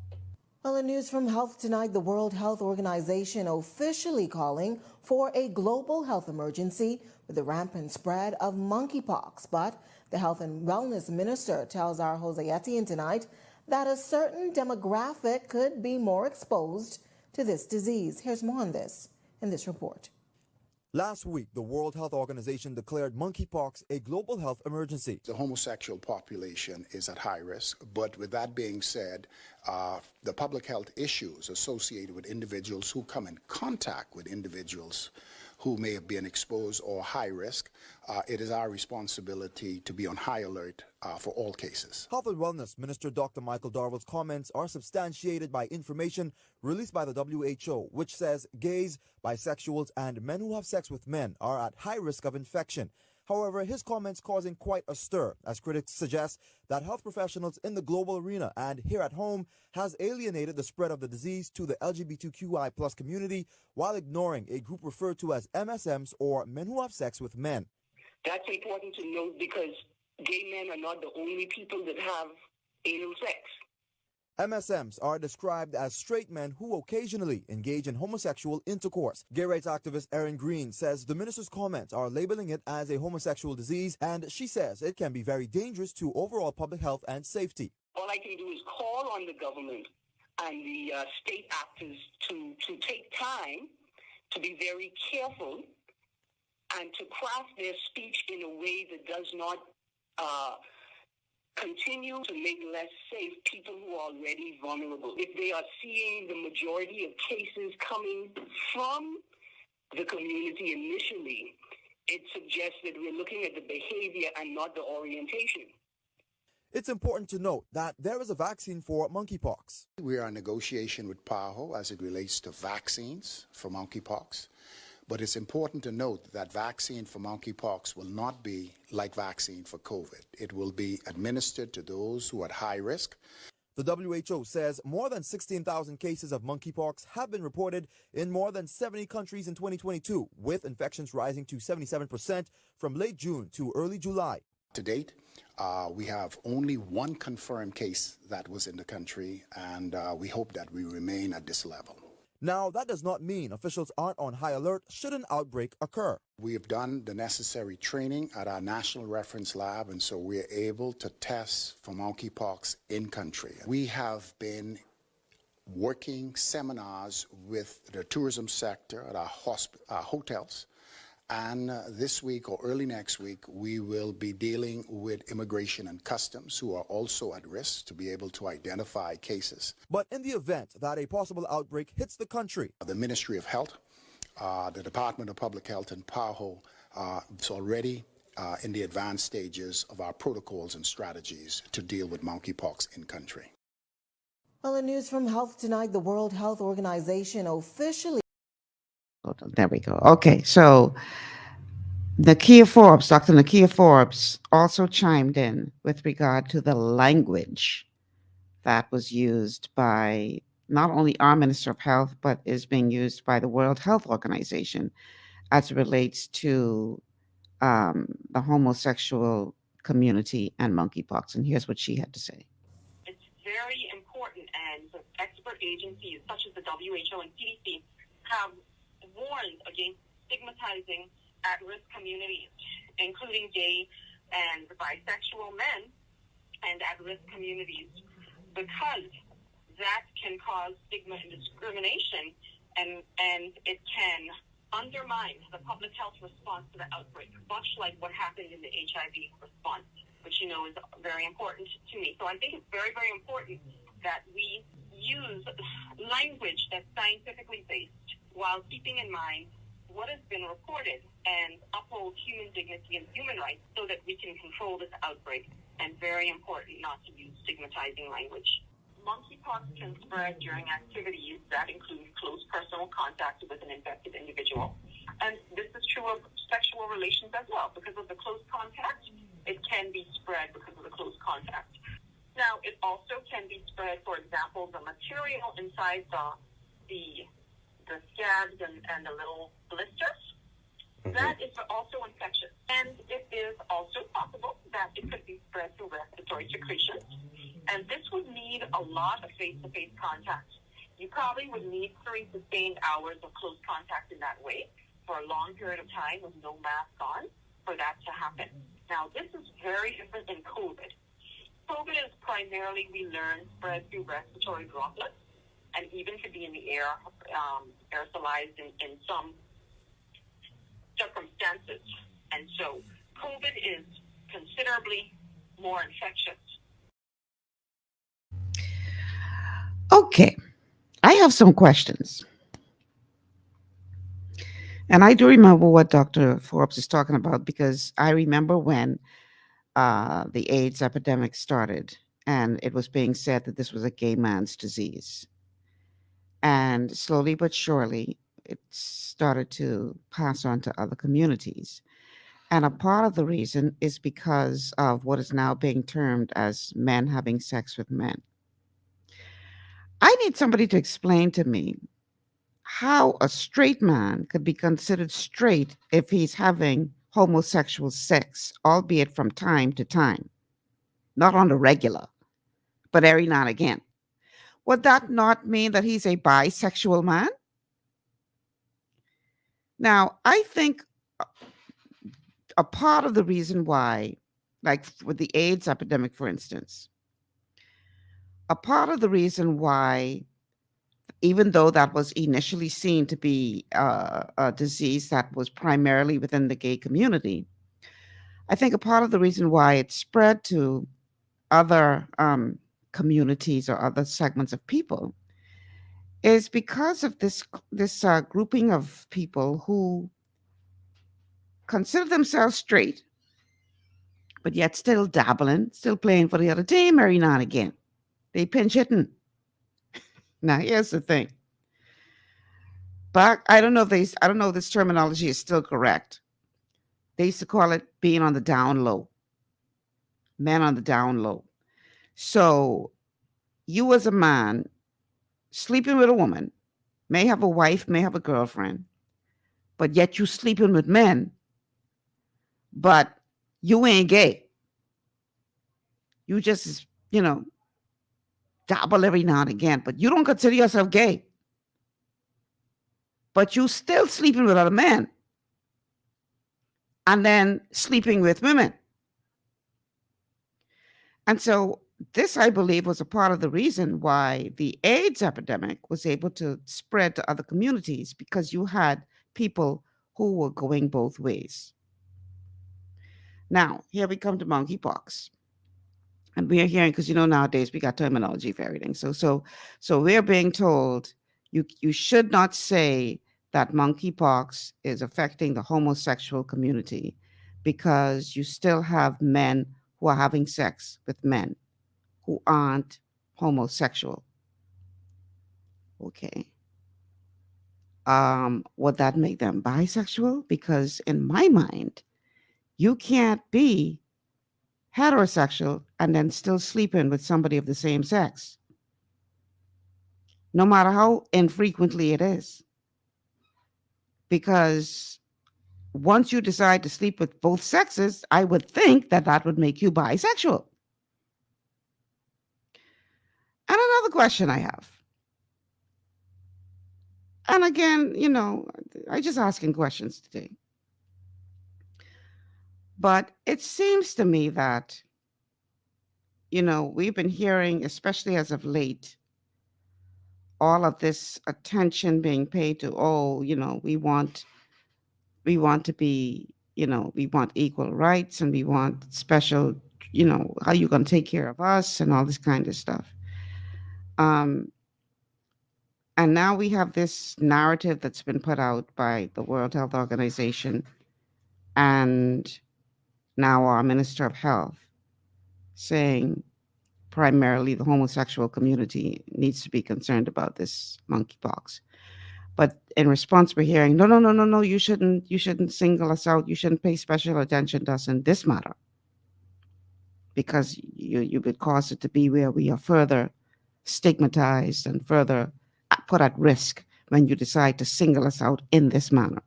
Well, in news from Health Tonight, the World Health Organization officially calling for a global health emergency with the rampant spread of monkeypox. But the Health and Wellness Minister tells our Jose Etienne tonight that a certain demographic could be more exposed to this disease. Here's more on this in this report. Last week, the World Health Organization declared monkeypox a global health emergency. The homosexual population is at high risk, but with that being said, the public health issues associated with individuals who come in contact with individuals who may have been exposed or high risk, it is our responsibility to be on high alert for all cases. Health and Wellness Minister Dr. Michael Darville's comments are substantiated by information released by the WHO, which says gays, bisexuals, and men who have sex with men are at high risk of infection. However, his comments causing quite a stir, as critics suggest that health professionals in the global arena and here at home has alienated the spread of the disease to the LGBTQI+ community while ignoring a group referred to as MSMs, or men who have sex with men. That's important to note because gay men are not the only people that have anal sex. MSMs are described as straight men who occasionally engage in homosexual intercourse. Gay rights activist Erin Green says the minister's comments are labeling it as a homosexual disease, and she says it can be very dangerous to overall public health and safety. All I can do is call on the government and the state actors to take time to be very careful and to craft their speech in a way that does not continue to make less safe people who are already vulnerable. If they are seeing the majority of cases coming from the community initially, it suggests that we're looking at the behavior and not the orientation. It's important to note that there is a vaccine for monkeypox. We are in negotiation with PAHO as it relates to vaccines for monkeypox. But it's important to note that vaccine for monkeypox will not be like vaccine for COVID. It will be administered to those who are at high risk. The WHO says more than 16,000 cases of monkeypox have been reported in more than 70 countries in 2022, with infections rising to 77% from late June to early July. To date, we have only one confirmed case that was in the country, and we hope that we remain at this level. Now, that does not mean officials aren't on high alert should an outbreak occur. We have done the necessary training at our National Reference Lab, and so we are able to test for monkeypox in country. We have been working seminars with the tourism sector at our hotels. And this week or early next week, we will be dealing with immigration and customs, who are also at risk, to be able to identify cases. But in the event that a possible outbreak hits the country, the Ministry of Health, the Department of Public Health, and PAHO is already in the advanced stages of our protocols and strategies to deal with monkeypox in country. Well, in news from Health Tonight, the World Health Organization officially... There we go. Okay, so Dr. Nakia Forbes also chimed in with regard to the language that was used by not only our Minister of Health, but is being used by the World Health Organization as it relates to the homosexual community and monkeypox. And here's what she had to say. It's very important, and expert agencies such as the WHO and CDC have warned against stigmatizing at-risk communities, including gay and bisexual men and at-risk communities, because that can cause stigma and discrimination, and it can undermine the public health response to the outbreak, much like what happened in the HIV response, which is very important to me. So I think it's very, very important that we use language that's scientifically based, while keeping in mind what has been reported and uphold human dignity and human rights so that we can control this outbreak. And very important not to use stigmatizing language. Monkeypox can spread during activities that include close personal contact with an infected individual. And this is true of sexual relations as well. Because of the close contact, it can be spread because of the close contact. Now, it also can be spread, for example, the material inside the scabs and the little blisters. That is also infectious. And it is also possible that it could be spread through respiratory secretions. And this would need a lot of face-to-face contact. You probably would need 3 sustained hours of close contact in that way for a long period of time with no mask on for that to happen. Now, this is very different than COVID. COVID is primarily, we learn, spread through respiratory droplets, and even could be in the air, aerosolized in some circumstances. And so COVID is considerably more infectious. Okay, I have some questions. And I do remember what Dr. Forbes is talking about, because I remember when the AIDS epidemic started and it was being said that this was a gay man's disease. And slowly but surely, it started to pass on to other communities. And a part of the reason is because of what is now being termed as men having sex with men. I need somebody to explain to me how a straight man could be considered straight if he's having homosexual sex, albeit from time to time, not on the regular, but every now and again. Would that not mean that he's a bisexual man? Now, I think a part of the reason why, like with the AIDS epidemic, for instance, a part of the reason why, even though that was initially seen to be a disease that was primarily within the gay community, I think a part of the reason why it spread to other communities or other segments of people is because of this grouping of people who consider themselves straight, but yet still dabbling, still playing for the other team every now and again. They pinch hitting. Now, here's the thing. But I don't know if this terminology is still correct. They used to call it being on the down low. Men on the down low. So you as a man sleeping with a woman, may have a wife, may have a girlfriend, but yet you sleeping with men, but you ain't gay. You just, dabble every now and again, but you don't consider yourself gay. But you still sleeping with other men and then sleeping with women. And so this, I believe, was a part of the reason why the AIDS epidemic was able to spread to other communities, because you had people who were going both ways. Now, here we come to monkeypox. And we are hearing, because nowadays we got terminology for everything. So we're being told you should not say that monkeypox is affecting the homosexual community, because you still have men who are having sex with men who aren't homosexual. Okay. Would that make them bisexual? Because in my mind, you can't be heterosexual and then still sleeping with somebody of the same sex, no matter how infrequently it is. Because once you decide to sleep with both sexes, I would think that would make you bisexual. And another question I have, and again, I just asking questions today, but it seems to me that, we've been hearing, especially as of late, all of this attention being paid to, we want to be, we want equal rights, and we want special, how you going to take care of us and all this kind of stuff. And now we have this narrative that's been put out by the World Health Organization and now our Minister of Health, saying primarily the homosexual community needs to be concerned about this monkeypox. But in response, we're hearing, no, you shouldn't single us out. You shouldn't pay special attention to us in this matter, because you would cause it to be where we are further stigmatized and further put at risk when you decide to single us out in this manner.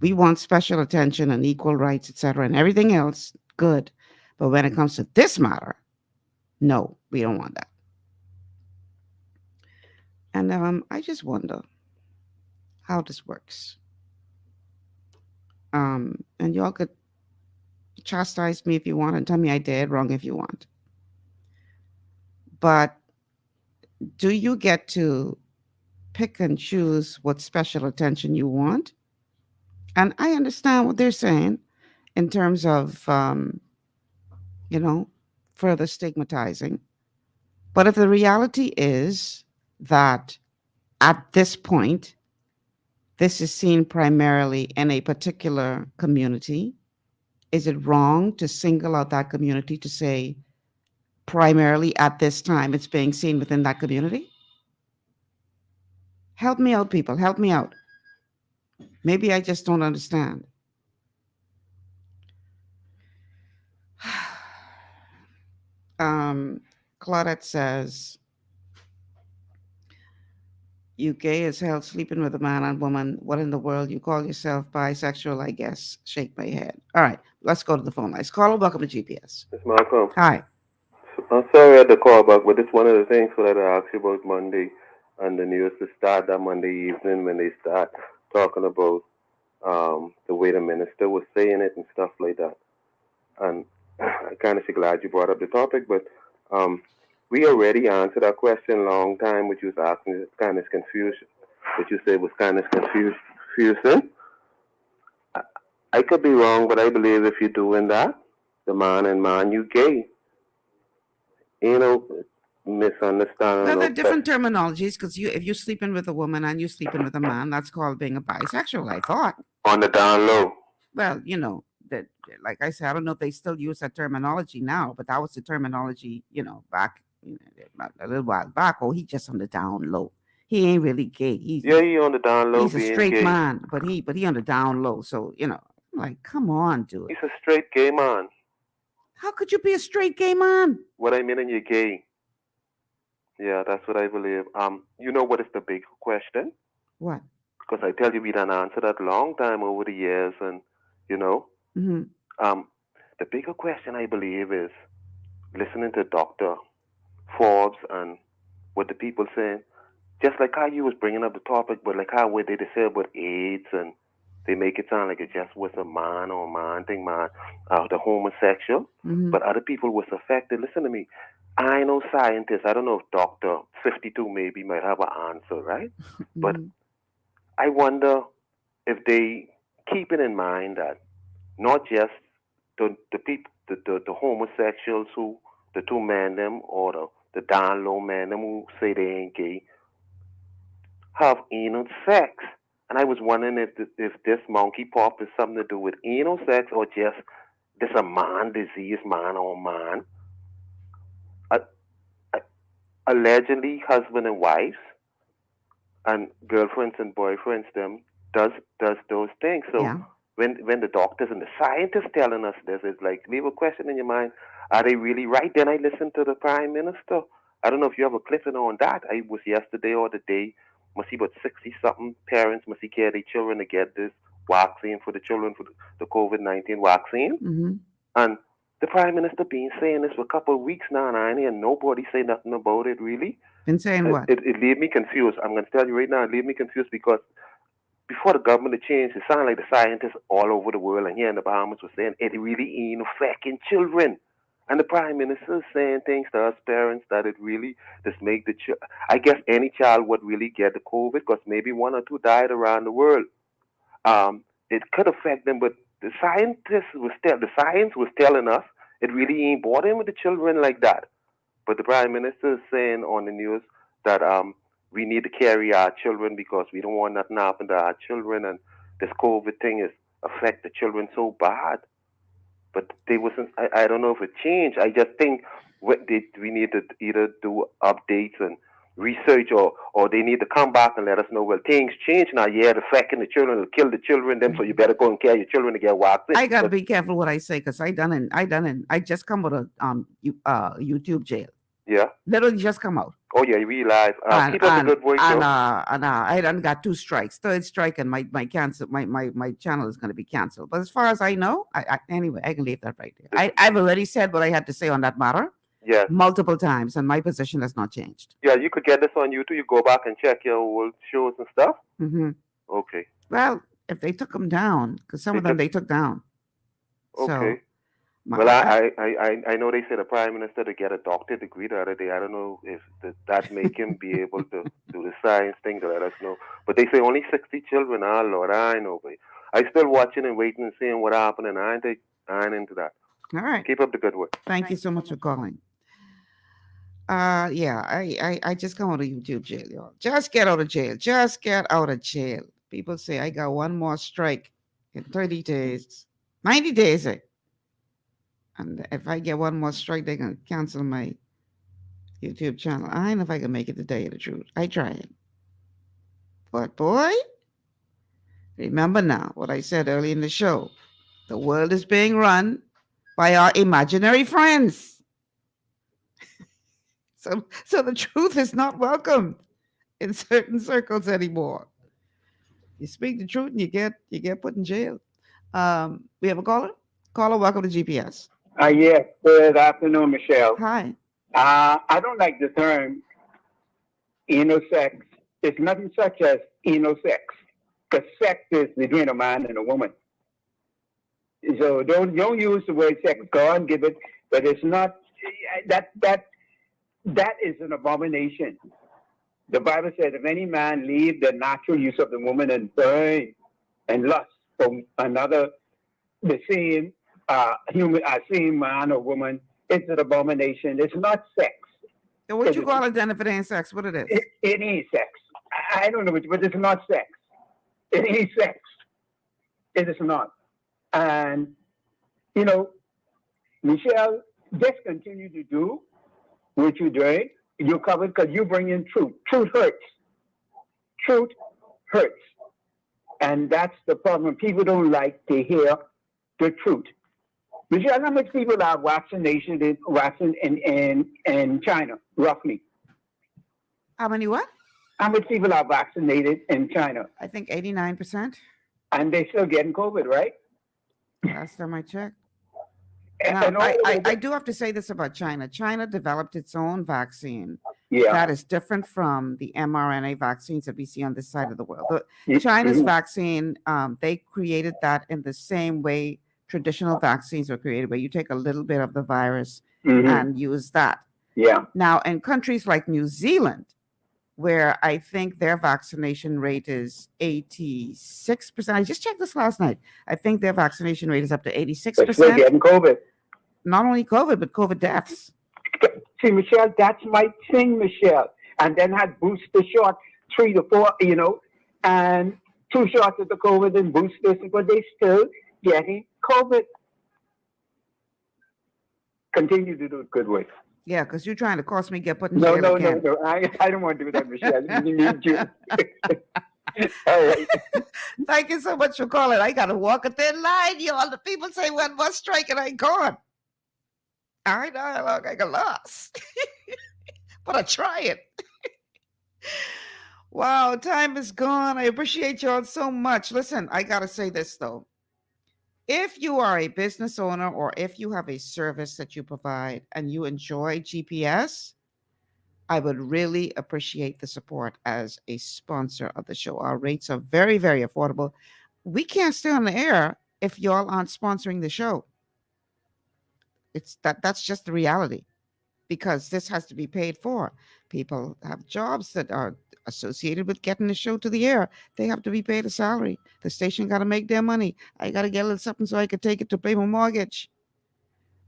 We want special attention and equal rights, etc., and everything else, good. But when it comes to this matter, no, we don't want that. And I just wonder how this works. And y'all could chastise me if you want and tell me I did wrong if you want. But do you get to pick and choose what special attention you want? And I understand what they're saying in terms of, further stigmatizing. But if the reality is that at this point, this is seen primarily in a particular community, is it wrong to single out that community to say primarily at this time it's being seen within that community? Help me out, people. Help me out. Maybe I just don't understand. Claudette says, you gay as hell sleeping with a man and woman. What in the world? You call yourself bisexual, I guess. Shake my head. All right, let's go to the phone lines. Caller, welcome to GPS. It's Malcolm. Hi. I'm sorry I had to call back, but it's one of the things that I asked you about Monday and the news to start that Monday evening when they start talking about the way the minister was saying it and stuff like that. And I'm kind of glad you brought up the topic, but we already answered that question a long time, which you was asking, kind of confusion, which you said was kind of confusing. I could be wrong, but I believe if you're doing that, the man and man, you gay. misunderstanding. Well, there or are different terminologies because if you're sleeping with a woman and you're sleeping with a man, that's called being a bisexual, I thought. on the down low. Well, that, like I said, I don't know if they still use that terminology now, but that was the terminology, back a little while back. Oh, he just on the down low. He ain't really gay. Yeah, he on the down low He's a being straight gay. man, but he on the down low. So I'm like, come on, dude. He's a straight gay man. How could you be a straight gay man? What I mean, and you're gay. Yeah, that's what I believe. You know what is the big question? What? Because I tell you, we done answered that long time over the years, and Mm-hmm. The bigger question I believe is listening to Dr. Forbes and what the people saying. Just like how you was bringing up the topic, but like how they say about AIDS and they make it sound like it just was a man or a man thing, the homosexual. Mm-hmm. But other people was affected. Listen to me. I know scientists. I don't know if Dr. 52 maybe might have an answer, right? Mm-hmm. But I wonder if they keep it in mind that not just the people, the homosexuals who, the two men them, or the down low men them who say they ain't gay, have anal sex. And I was wondering if this monkeypox is something to do with anal sex or just this a man disease, man on man. Allegedly, husband and wives and girlfriends and boyfriends them does those things. So yeah. when the doctors and the scientists telling us this, it's like leave a question in your mind: are they really right? Then I listened to the Prime Minister. I don't know if you have a clipping on that. I was yesterday or the day. Must see about 60-something parents must see care their children to get this vaccine for the children for the COVID-19 vaccine. Mm-hmm. And the Prime Minister been saying this for a couple of weeks now, and I ain't hear nobody say nothing about it, really. Been saying what? It leave me confused. I'm going to tell you right now, it leave me confused because before the government changed, it sounded like the scientists all over the world and here in the Bahamas were saying it really ain't affecting children. And the Prime Minister is saying things to us parents that it really just make the I guess any child would really get the COVID because maybe one or two died around the world. It could affect them, but the science was telling us it really ain't bothering with the children like that. But the Prime Minister is saying on the news that we need to carry our children because we don't want nothing to happen to our children, and this COVID thing is affect the children so bad. But they wasn't. I don't know if it changed. I just think we need to either do updates and research, or they need to come back and let us know. Well, things change now. Yeah, the affecting the children will kill the children. Then so you better go and carry your children to get vaccinated. I gotta be careful what I say because I just come out of YouTube jail. Yeah. Literally just come out. Oh yeah, you realize. Keep up the good work. And I done got 2 strikes. Third strike and my channel is gonna be canceled. But as far as I know, anyway, I can leave that right there. I've already said what I had to say on that matter. Yes. Multiple times, and my position has not changed. Yeah, you could get this on YouTube. You go back and check your old shows and stuff. Mm-hmm. Okay. Well, if they took them down, because some of them they took down. Okay. So, well, I know they said the Prime Minister to get a doctorate degree the other day. I don't know if that make him be able to do the science thing to let us know. But they say only 60 children. Ah, Lord, I know. But I still watching and waiting and seeing what happened, and I ain't into that. All right. Keep up the good work. Thank you so much for calling. Yeah, I just come out of YouTube jail, y'all. Just get out of jail. Just get out of jail. People say I got one more strike in 30 days, 90 days. And if I get one more strike, they're gonna cancel my YouTube channel. I don't know if I can make it today, the truth. I try it. But boy, remember now what I said early in the show. The world is being run by our imaginary friends. So the truth is not welcome in certain circles anymore. You speak the truth and you get put in jail. We have a caller. Caller, welcome to GPS. Yes. Good afternoon, Michelle. Hi. I don't like the term anal sex. It's nothing such as anal sex, because sex is between a man and a woman. So don't use the word sex. Go and give it, but it's not that is an abomination. The Bible says, if any man leave the natural use of the woman and burn and lust for another, the same same man or woman, it's an abomination. It's not sex. What you call it then if it ain't sex? What it is? It ain't sex. I don't know, but it's not sex. It ain't sex. It is not. And, Michelle, just continue to do what you're doing. You're covered because you bring in truth. Truth hurts. Truth hurts. And that's the problem. People don't like to hear the truth. Michelle, how much people are vaccinated in China, roughly? How many what? How much people are vaccinated in China? I think 89%. And they're still getting COVID, right? Last time I checked. Now, I do have to say this about China. China developed its own vaccine that is different from the mRNA vaccines that we see on this side of the world. China's vaccine, they created that in the same way traditional vaccines were created, where you take a little bit of the virus and use that. Yeah. Now, in countries like New Zealand, where I think their vaccination rate is 86%. I just checked this last night. I think their vaccination rate is up to 86%. They're still getting COVID. Not only COVID, but COVID deaths. See, Michelle, that's my thing, Michelle. And then had booster shot 3 to 4, and 2 shots of the COVID and boosters, but they still getting COVID. Continue to do it good way. Yeah, because you're trying to cause me get put in jail again. No. I don't want to do that, Michelle. You need you. All right. Thank you so much for calling. I got to walk a thin line, y'all. The people say one more strike and I gone. I dialogue, I got lost. But I try it. Wow, time is gone. I appreciate y'all so much. Listen, I got to say this, though. If you are a business owner or if you have a service that you provide and you enjoy GPS, I would really appreciate the support as a sponsor of the show. Our rates are very, very affordable. We can't stay on the air if y'all aren't sponsoring the show. That's just the reality, because this has to be paid for. People have jobs that are associated with getting the show to the air. They have to be paid a salary. The station got to make their money. I got to get a little something so I could take it to pay my mortgage.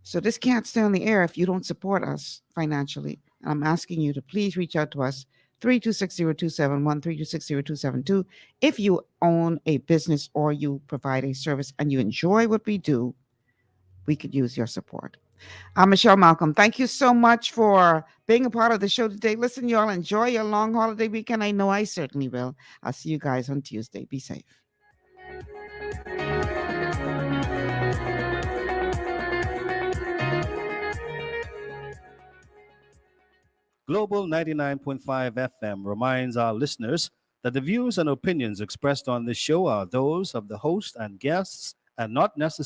So this can't stay on the air if you don't support us financially. And I'm asking you to please reach out to us, 3260271, 3260272. If you own a business or you provide a service and you enjoy what we do, we could use your support. I'm Michelle Malcolm. Thank you so much for being a part of the show today. Listen, y'all, enjoy your long holiday weekend. I know I certainly will. I'll see you guys on Tuesday. Be safe. Global 99.5 FM reminds our listeners that the views and opinions expressed on this show are those of the host and guests and not necessarily